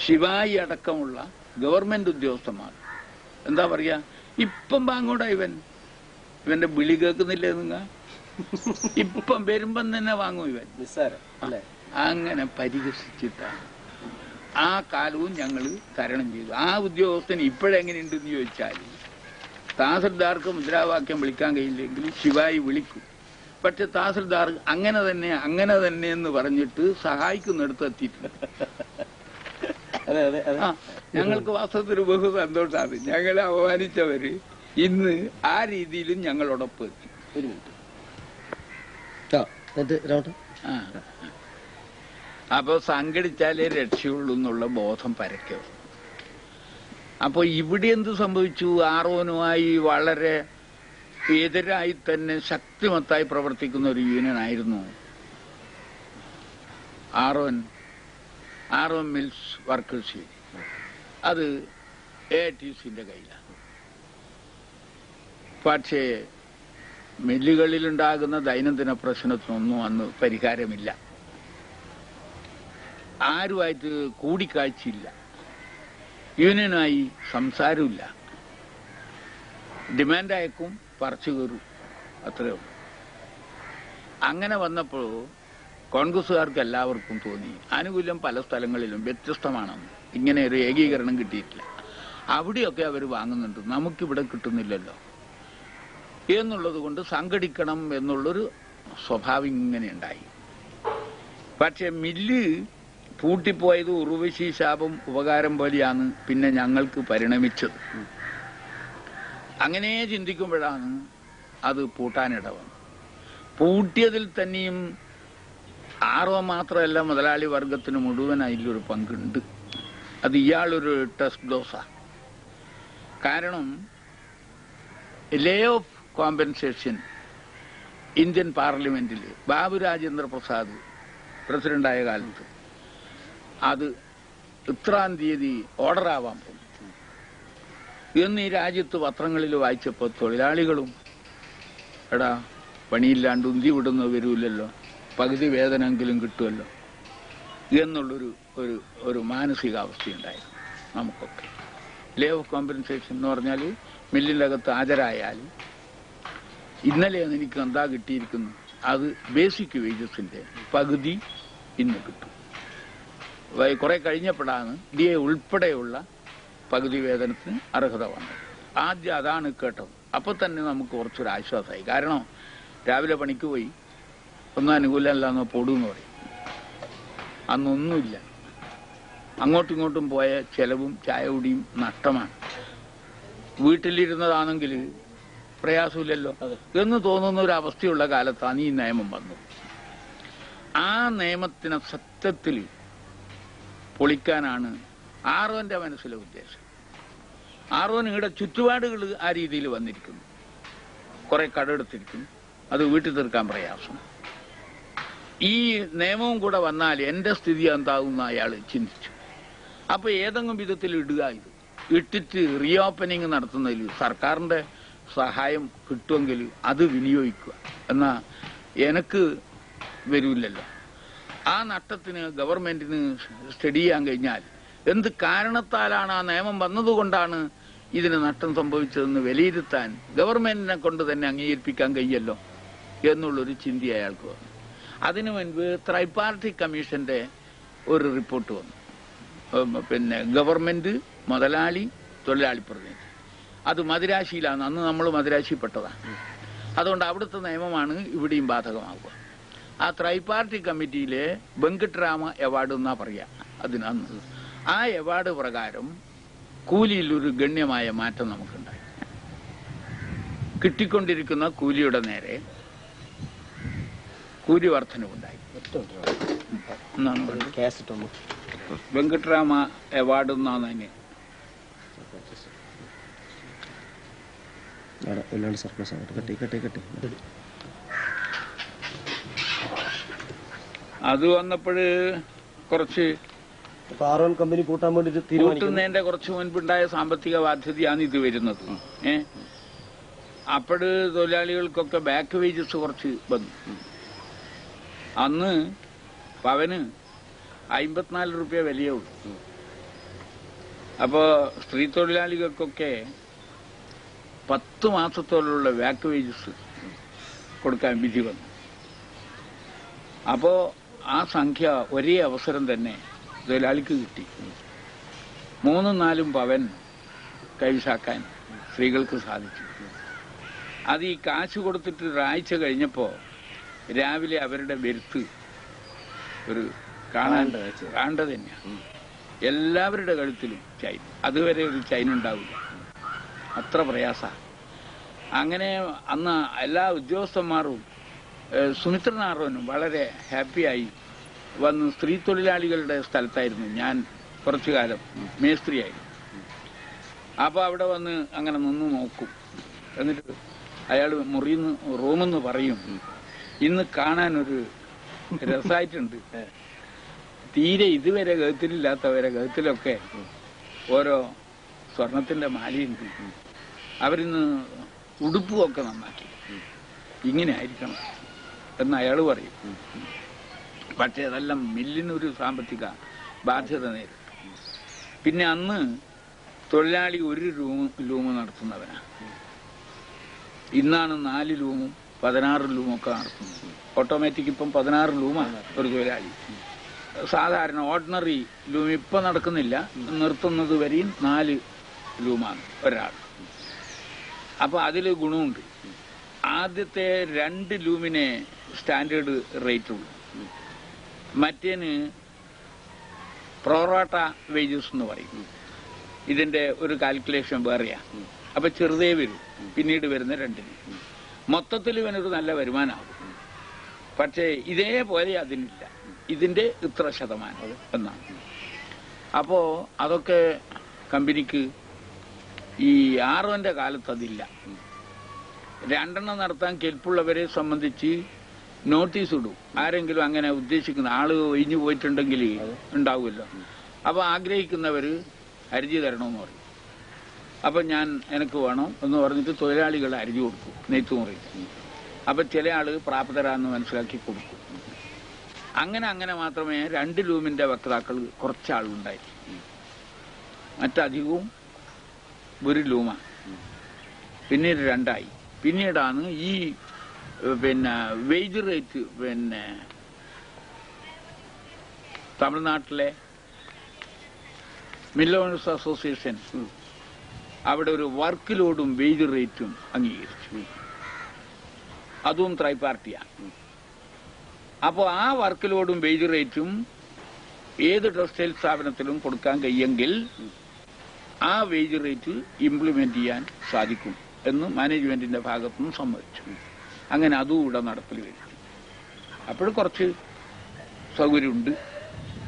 ശിവായി അടക്കമുള്ള ഗവൺമെന്റ് ഉദ്യോഗസ്ഥന്മാർ എന്താ പറയാ, ഇപ്പം പാങ്ങോടാ ഇവന്റെ വിളി കേൾക്കുന്നില്ലേ നിങ്ങൾ, ഇപ്പം വരുമ്പം തന്നെ വാങ്ങും ഇവൻ, അങ്ങനെ പരിഹസിച്ചിട്ടാണ് ആ കാലവും ഞങ്ങൾ തരണം ചെയ്തു. ആ ഉദ്യോഗസ്ഥന് ഇപ്പോഴെങ്ങനെയുണ്ടെന്ന് ചോദിച്ചാൽ തഹസിൽദാർക്ക് മുദ്രാവാക്യം വിളിക്കാൻ കഴിയില്ലെങ്കിൽ ശിവായി വിളിക്കും. പക്ഷെ തഹസിൽദാർ അങ്ങനെ തന്നെ എന്ന് പറഞ്ഞിട്ട് സഹായിക്കുന്നിടത്ത് എത്തിയിട്ടുണ്ട്. ഞങ്ങൾക്ക് വാസ്തവത്തിൽ ബഹു സന്തോഷമാണ്. ഞങ്ങളെ അപമാനിച്ചവര് ഇന്ന് ആ രീതിയിലും ഞങ്ങളോടൊപ്പം എത്തി. ഒരു മിനിറ്റ്. അപ്പൊ സംഘടിച്ചാലേ രക്ഷയുള്ളൂ എന്നുള്ള ബോധം പരക്കും. അപ്പൊ ഇവിടെ എന്ത് സംഭവിച്ചു? ആർഒനുമായി വളരെ എതിരായി തന്നെ ശക്തിമത്തായി പ്രവർത്തിക്കുന്ന ഒരു യൂണിയൻ ആയിരുന്നു ആർഒൻ മിൽസ് വർക്കേഴ്സ് യൂണിയൻ. അത് AITCന്റെ കയ്യിലാണ്. പക്ഷേ മില്ലുകളിലുണ്ടാകുന്ന ദൈനംദിന പ്രശ്നത്തിനൊന്നും അന്ന് പരിഹാരമില്ല. ആരുമായിട്ട് കൂടിക്കാഴ്ചയില്ല, യൂണിയനായി സംസാരമില്ല. ഡിമാൻഡ് അയക്കും, പറിച്ചു കയറും, അത്രയേ ഉള്ളൂ. അങ്ങനെ വന്നപ്പോൾ കോൺഗ്രസ്സുകാർക്ക് എല്ലാവർക്കും തോന്നി ആനുകൂല്യം പല സ്ഥലങ്ങളിലും വ്യത്യസ്തമാണെന്ന്. ഇങ്ങനെ ഒരു ഏകീകരണം കിട്ടിയിട്ടില്ല. അവിടെയൊക്കെ അവർ വാങ്ങുന്നുണ്ട്, നമുക്കിവിടെ കിട്ടുന്നില്ലല്ലോ എന്നുള്ളത് കൊണ്ട് സംഘടിക്കണം എന്നുള്ളൊരു സ്വഭാവം ഇങ്ങനെ ഉണ്ടായി. പക്ഷെ മില്ല് പൂട്ടിപ്പോയത് ഉർവശി ശാപം ഉപകാരം പോലെയാണ് പിന്നെ ഞങ്ങൾക്ക് പരിണമിച്ചത്. അങ്ങനെ ചിന്തിക്കുമ്പോഴാണ് അത് പൂട്ടാനിടവന്നത്. പൂട്ടിയതിൽ തന്നെയും ആർഒ മാത്രമല്ല, മുതലാളി വർഗത്തിന് മുഴുവൻ അതിലൊരു പങ്കുണ്ട്. അത് ഇയാളൊരു ടെസ്റ്റ് ഡോസാ. കാരണം ലേ ഓഫ് കോമ്പൻസേഷൻ ഇന്ത്യൻ പാർലമെന്റിൽ ബാബു രാജേന്ദ്ര പ്രസാദ് പ്രസിഡന്റായ കാലത്ത് അത് ഇത്രാം തീയതി ഓർഡറാവാൻ പോകും എന്ന് ഈ രാജ്യത്ത് പത്രങ്ങളിൽ വായിച്ചപ്പോൾ തൊഴിലാളികളും എടാ പണിയില്ലാണ്ട് ഉന്തി വിടുന്നത് വരൂല്ലല്ലോ, പകുതി വേതനെങ്കിലും കിട്ടുമല്ലോ എന്നുള്ളൊരു ഒരു മാനസികാവസ്ഥയുണ്ടായിരുന്നു നമുക്കൊക്കെ. ലേ ഓഫ് കോമ്പൻസേഷൻ എന്ന് പറഞ്ഞാൽ മില്ലിൻ്റെ അകത്ത് ഹാജരായാൽ ഇന്നലെ എനിക്ക് എന്താ കിട്ടിയിരിക്കുന്നു അത് ബേസിക് വേജസിന്റെ പകുതി ഇന്ന് കിട്ടും. കുറെ കഴിഞ്ഞപ്പോഴാണ് DA ഉൾപ്പെടെയുള്ള പകുതി വേതനത്തിന് അർഹത വന്നത്. ആദ്യം അതാണ് കേട്ടത്. അപ്പൊ തന്നെ നമുക്ക് കുറച്ചൊരു ആശ്വാസമായി. കാരണം രാവിലെ പണിക്ക് പോയി ഒന്നും അനുകൂലമല്ലാന്നോ പൊടുന്ന് പറയും. അന്നൊന്നുമില്ല. അങ്ങോട്ടും ഇങ്ങോട്ടും പോയ ചെലവും ചായ കുടിയും നഷ്ടമാണ്. വീട്ടിലിരുന്നതാണെങ്കിൽ പ്രയാസമില്ലല്ലോ എന്ന് തോന്നുന്ന ഒരു അവസ്ഥയുള്ള കാലത്താണ് ഈ നിയമം വന്നത്. ആ നിയമത്തിനെ സത്യത്തിൽ പൊളിക്കാനാണ് ആർഒന്റെ മനസ്സിലെ ഉദ്ദേശം. ആർഒന് ഇവിടെ ചുറ്റുപാടുകൾ ആ രീതിയിൽ വന്നിരിക്കുന്നു. കുറെ കടമെടുത്തിരിക്കുന്നു, അത് വീട്ടിൽ തീർക്കാൻ പ്രയാസം. ഈ നിയമവും കൂടെ വന്നാൽ എന്റെ സ്ഥിതി എന്താകുന്ന അയാൾ ചിന്തിച്ചു. അപ്പൊ ഏതെങ്കിലും വിധത്തിൽ ഇടുക, ഇത് ഇട്ടിട്ട് റീഓപ്പനിങ് നടത്തുന്നതിൽ സർക്കാരിന്റെ സഹായം കിട്ടുമെങ്കിൽ അത് വിനിയോഗിക്കുക. എന്നാ എനക്ക് വരൂല്ലല്ലോ. ആ നഷ്ടത്തിന് ഗവൺമെന്റിന് സ്റ്റഡി ചെയ്യാൻ കഴിഞ്ഞാൽ എന്ത് കാരണത്താലാണ് ആ നിയമം വന്നതുകൊണ്ടാണ് ഇതിന് നഷ്ടം സംഭവിച്ചതെന്ന് വിലയിരുത്താൻ ഗവൺമെന്റിനെ കൊണ്ട് തന്നെ അംഗീകരിപ്പിക്കാൻ കഴിയല്ലോ എന്നുള്ളൊരു ചിന്ത അയാൾക്ക് വന്നു. അതിനു മുൻപ് ത്രൈപാർട്ടി കമ്മീഷന്റെ ഒരു റിപ്പോർട്ട് വന്നു. പിന്നെ ഗവൺമെന്റ്, മുതലാളി, തൊഴിലാളി പ്രതിനിധി. അത് മദിരാശിയിലാണ്. അന്ന് നമ്മൾ മദിരാശിപ്പെട്ടതാണ്. അതുകൊണ്ട് അവിടുത്തെ നിയമമാണ് ഇവിടെയും ബാധകമാകുക. ആ ത്രൈപാർട്ടി കമ്മിറ്റിയിലെ വെങ്കിട്ടരാമ അവാർഡ് എന്നാ പറയാ അതിന് അന്ന്. ആ അവാർഡ് പ്രകാരം കൂലിയിൽ ഒരു ഗണ്യമായ മാറ്റം നമുക്കുണ്ടായി. കിട്ടിക്കൊണ്ടിരിക്കുന്ന കൂലിയുടെ നേരെ കൂലി വർധനവുണ്ടായി. വെങ്കിട്ടരാമ അവാർഡ് എന്നാണ് അതിന്. അത് വന്നപ്പോഴ് കുറച്ച് ആർഒൻ കമ്പനി കൂട്ടാൻ വേണ്ടി കൂട്ടുന്നതിന്റെ കുറച്ച് മുൻപുണ്ടായ സാമ്പത്തിക ബാധ്യതയാണ് ഇത് വരുന്നത്. അപ്പോഴ് തൊഴിലാളികൾക്കൊക്കെ ബാക്ക് വേജസ് കുറച്ച് വന്നു. അന്ന് പവന് 54 രൂപ വിലയേ ഉള്ളൂ. അപ്പോ സ്ത്രീ തൊഴിലാളികൾക്കൊക്കെ 10 മാസത്തോളമുള്ള ബാക്ക് വേജസ് കൊടുക്കാൻ വിധി വന്നു. അപ്പോ ആ സംഖ്യ ഒരേ അവസരം തന്നെ തൊഴിലാളിക്ക് കിട്ടി. 3-4 പവൻ കൈവശാക്കാൻ സ്ത്രീകൾക്ക് സാധിച്ചു. അത് ഈ കാശ് കൊടുത്തിട്ട് ഒരാഴ്ച കഴിഞ്ഞപ്പോ രാവിലെ അവരുടെ വരുത്ത് ഒരു കാണേണ്ടത് തന്നെയാണ്. എല്ലാവരുടെ കഴുത്തിലും ചൈൻ. അതുവരെ ഒരു ചൈൻ ഉണ്ടാവില്ല, അത്ര പ്രയാസ. അങ്ങനെ അന്ന് എല്ലാ ഉദ്യോഗസ്ഥന്മാരും സുമിത്രനാർവനും വളരെ ഹാപ്പിയായി വന്ന് സ്ത്രീ തൊഴിലാളികളുടെ സ്ഥലത്തായിരുന്നു ഞാൻ കുറച്ചു കാലം മേസ്ത്രിയായിരുന്നു. അപ്പൊ അവിടെ വന്ന് അങ്ങനെ നിന്ന് നോക്കും. എന്നിട്ട് അയാൾ റൂമെന്ന് പറയും, ഇന്ന് കാണാനൊരു രസമായിട്ടുണ്ട്. തീരെ ഇതുവരെ ഗഹത്തിലില്ലാത്തവരെ ഗഹത്തിലൊക്കെ ഓരോ സ്വർണത്തിന്റെ മാലയുണ്ട്. അവരിന്ന് ഉടുപ്പുമൊക്കെ നന്നാക്കി. ഇങ്ങനെ ആയിരിക്കണം എന്ന് അയാൾ പറയും. പക്ഷെ അതെല്ലാം മില്ലിനൊരു സാമ്പത്തിക ബാധ്യത നേരിട്ടു. പിന്നെ അന്ന് തൊഴിലാളി ഒരു ലൂമ് നടത്തുന്നവനാണ്. ഇന്നാണ് 4 ലൂമും 16 ലൂമും ഒക്കെ നടത്തുന്നത്. ഓട്ടോമാറ്റിക് ഇപ്പം 16 ലൂമാണ് ഒരു തൊഴിലാളി. സാധാരണ ഓർഡിനറി ലൂം ഇപ്പൊ നടക്കുന്നില്ല, നിർത്തുന്നത് വരെയും 4 ലൂമാണ് ഒരാൾ. അപ്പൊ അതില് ഗുണമുണ്ട്. ആദ്യത്തെ 2 ലൂമിനെ സ്റ്റാൻഡേർഡ് റേറ്റ് ഉള്ളൂ. മറ്റേന് പ്രോറാട്ട വേജസ് എന്ന് പറയും. ഇതിന്റെ ഒരു കാൽക്കുലേഷൻ വേറെയാ. അപ്പൊ ചെറുതേ വരും, പിന്നീട് വരുന്ന 2-ന്. മൊത്തത്തിൽ ഇവനൊരു നല്ല വരുമാനമാകും. പക്ഷേ ഇതേപോലെ അതിനില്ല, ഇതിന്റെ ഇത്ര ശതമാനം എന്നാണ്. അപ്പോ അതൊക്കെ കമ്പനിക്ക് ഈ ആർഒന്റെ കാലത്ത് അതില്ല. 2 നടത്താൻ കെൽപ്പുള്ളവരെ സംബന്ധിച്ച് നോട്ടീസ് ഇടും. ആരെങ്കിലും അങ്ങനെ ഉദ്ദേശിക്കുന്ന ആള് ഒഴിഞ്ഞു പോയിട്ടുണ്ടെങ്കിൽ ഉണ്ടാവുമല്ലോ. അപ്പൊ ആഗ്രഹിക്കുന്നവര് ഹർജി തരണമെന്ന് പറയും. അപ്പൊ എനിക്ക് വേണം എന്ന് പറഞ്ഞിട്ട് തൊഴിലാളികൾ ഹർജി കൊടുക്കും, നെയ്ത്തുമുറി. അപ്പൊ ചില ആള് പ്രാപ്തരാന്ന് മനസ്സിലാക്കി കൊടുക്കും. അങ്ങനെ മാത്രമേ 2 ലൂമിന്റെ വക്താക്കൾ കുറച്ചാളുണ്ടായി. മറ്റധികവും ഒരു ലൂമാണ്. പിന്നീട് 2 പിന്നീടാണ് ഈ വേജ് റേറ്റ് തമിഴ്നാട്ടിലെ മിൽ ഓണേഴ്സ് അസോസിയേഷൻ അവിടെ ഒരു വർക്ക് ലോഡും വേജ് റേറ്റും അംഗീകരിച്ചു. അതും ത്രൈപാർട്ടിയാണ്. അപ്പോൾ ആ വർക്ക് ലോഡും വേജ് റേറ്റും ഏത് ടെക്സ്റ്റൈൽ സ്ഥാപനത്തിലും കൊടുക്കാൻ കഴിയെങ്കിൽ ആ വേജ് റേറ്റ് ഇംപ്ലിമെന്റ് ചെയ്യാൻ സാധിക്കും എന്ന് മാനേജ്മെന്റിന്റെ ഭാഗത്തുനിന്ന് സമ്മതിച്ചു. അങ്ങനെ അതും ഇവിടെ നടപ്പിൽ വരും. അപ്പോൾ കുറച്ച് സൗകര്യമുണ്ട്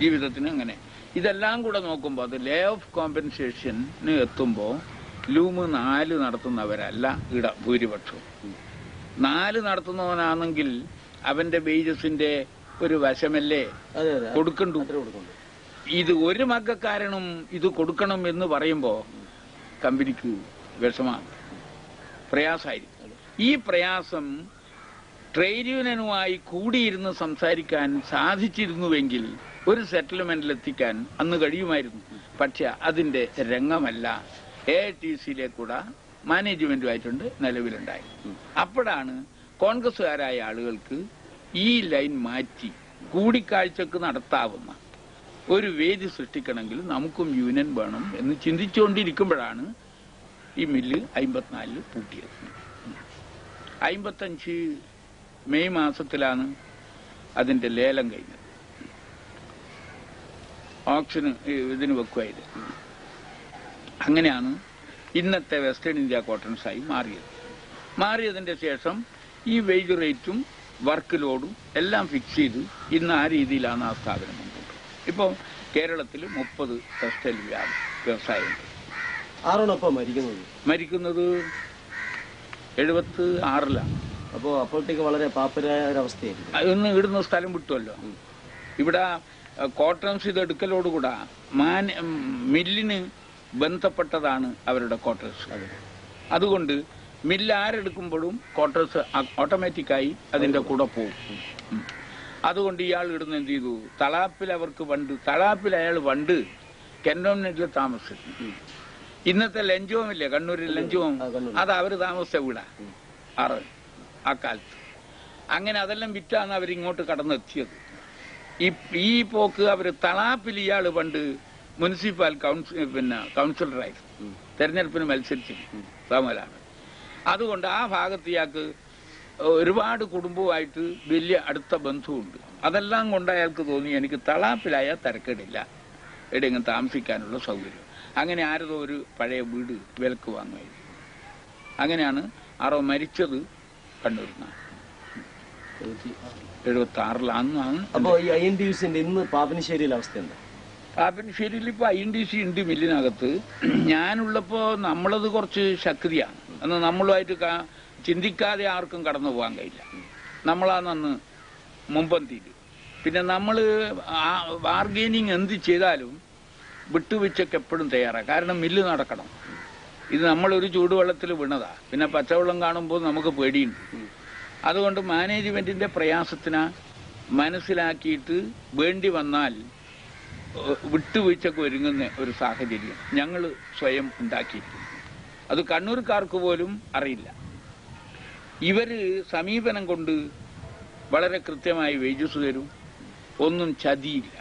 ജീവിതത്തിന്. അങ്ങനെ ഇതെല്ലാം കൂടെ നോക്കുമ്പോൾ അത് ലേ ഓഫ് കോമ്പൻസേഷന് എത്തുമ്പോൾ ലൂമ് 4 നടത്തുന്നവരല്ല ഇവിടെ ഭൂരിപക്ഷവും. 4 നടത്തുന്നവനാണെങ്കിൽ അവന്റെ വേജസിന്റെ ഒരു വശമല്ലേ കൊടുക്കണ്ടു. ഇത് ഒരു മഗ്ഗക്കാരനും ഇത് കൊടുക്കണം എന്ന് പറയുമ്പോ കമ്പനിക്ക് വിഷമാണ്, പ്രയാസമായിരിക്കും. ഈ പ്രയാസം ട്രേഡ് യൂണിയനുമായി കൂടിയിരുന്ന് സംസാരിക്കാൻ സാധിച്ചിരുന്നുവെങ്കിൽ ഒരു സെറ്റിൽമെന്റിലെത്തിക്കാൻ അന്ന് കഴിയുമായിരുന്നു. പക്ഷെ അതിന്റെ രംഗമല്ല AITC-യിലേക്കൂടെ മാനേജ്മെന്റുമായിട്ടുണ്ട് നിലവിലുണ്ടായി. അപ്പോഴാണ് കോൺഗ്രസുകാരായ ആളുകൾക്ക് ഈ ലൈൻ മാറ്റി കൂടിക്കാഴ്ചക്ക് നടത്താവുന്ന ഒരു വേദി സൃഷ്ടിക്കണമെങ്കിൽ നമുക്കും യൂണിയൻ വേണം എന്ന് ചിന്തിച്ചുകൊണ്ടിരിക്കുമ്പോഴാണ് ഈ മില്ല് 54 പൂട്ടിയത്. 55 മെയ് മാസത്തിലാണ് അതിന്റെ ലേലം കഴിഞ്ഞത്. ഓപ്ഷന് ഇതിന് വെക്കുവായത്. അങ്ങനെയാണ് ഇന്നത്തെ വെസ്റ്റേൺ ഇന്ത്യ കോട്ടൺസായി മാറിയതിന്റെ ശേഷം ഈ വേജ് റേറ്റും വർക്ക് ലോഡും എല്ലാം ഫിക്സ് ചെയ്ത് ഇന്ന് ആ രീതിയിലാണ് ആ സ്ഥാപനം മുമ്പോട്ട്. ഇപ്പോൾ കേരളത്തിൽ 30 ടെക്സ്റ്റൈൽ വ്യവസായമുണ്ട്. ആരോടൊപ്പം മരിക്കുന്നത് 76-ലാണ്. അപ്പോഴത്തേക്ക് വളരെ പാപ്പരായ ഒരവസ്ഥയായിരിക്കും. അതൊന്ന് ഇടുന്ന സ്ഥലം വിട്ടുമല്ലോ. ഇവിടെ കോട്ടൺസ് ഇതെടുക്കലോടുകൂടാ മില്ലിന് ബന്ധപ്പെട്ടതാണ് അവരുടെ ക്വാർട്ടേഴ്സ്. അതുകൊണ്ട് മില്ല് ആരെടുക്കുമ്പോഴും ക്വാർട്ടേഴ്സ് ഓട്ടോമാറ്റിക്കായി അതിന്റെ കൂടെ പോകും. അതുകൊണ്ട് ഇയാൾ ഇടുന്ന എന്ത് ചെയ്തു, തളാപ്പിൽ അയാൾ പണ്ട് കന്റോൺമെന്റിൽ താമസിച്ചു. ഇന്നത്തെ ലഞ്ചോമില്ലേ, കണ്ണൂരിൽ ലഞ്ചോം, അത് അവര് താമസിച്ച വീടാ ആ കാലത്ത്. അങ്ങനെ അതെല്ലാം വിറ്റാണ് അവരിങ്ങോട്ട് കടന്നെത്തിയത്. ഈ പോക്ക് അവര് തളാപ്പിൽ ഇയാള് പണ്ട് മുനിസിപ്പൽ കൗൺസിലറായിരുന്നു, തെരഞ്ഞെടുപ്പിന് മത്സരിച്ചിരുന്നു സാമലാണ്. അതുകൊണ്ട് ആ ഭാഗത്ത് ഇയാൾക്ക് ഒരുപാട് കുടുംബവുമായിട്ട് വലിയ അടുത്ത ബന്ധമുണ്ട്. അതെല്ലാം കൊണ്ട് അയാൾക്ക് തോന്നി എനിക്ക് തളാപ്പിലായ തിരക്കേടില്ല, എവിടെയെങ്കിലും താമസിക്കാനുള്ള സൗകര്യം. അങ്ങനെ ആരതോ ഒരു പഴയ വീട് വിലക്ക് വാങ്ങുമായിരുന്നു. അങ്ങനെയാണ് ആരോ മരിച്ചത് കണ്ണൂരിന്നാണ് 76-ലാണ്. അപ്പോ ഈ INTUC-ന്റെ ഇന്ന് പാപ്പനശ്ശേരിയിലെ അവസ്ഥ എന്താ? പാപ്പനശ്ശേരിയിൽ ഇപ്പൊ INTUC ഉണ്ട് മില്ലിനകത്ത്. ഞാനുള്ളപ്പോ നമ്മളത് കുറച്ച് ശക്തിയാണ്. അന്ന് നമ്മളുമായിട്ട് ചിന്തിക്കാതെ ആർക്കും കടന്നു പോകാൻ കഴിയില്ല. നമ്മളാന്ന് മുമ്പന്തിയിൽ. പിന്നെ നമ്മള് ബാർഗെയിനിങ് എന്ത് ചെയ്താലും വിട്ടുവീഴ്ചക്ക് എപ്പോഴും തയ്യാറാണ്. കാരണം മില്ല് നടക്കണം. ഇത് നമ്മളൊരു ചൂടുവെള്ളത്തിൽ വീണതാ. പിന്നെ പച്ചവെള്ളം കാണുമ്പോൾ നമുക്ക് പേടിയുണ്ട്. അതുകൊണ്ട് മാനേജ്മെന്റിന്റെ പ്രയാസത്തിന് മനസ്സിലാക്കിയിട്ട് വേണ്ടി വന്നാൽ വിട്ടുവീഴ്ചക്ക് ഒരുങ്ങുന്ന ഒരു സാഹചര്യം ഞങ്ങൾ സ്വയം ഉണ്ടാക്കിയിരിക്കുന്നു. അത് കണ്ണൂർക്കാർക്ക് പോലും അറിയില്ല. ഇവര് സമീപനം കൊണ്ട് വളരെ കൃത്യമായി വേജസ് തരും, ഒന്നും ചതിയില്ല,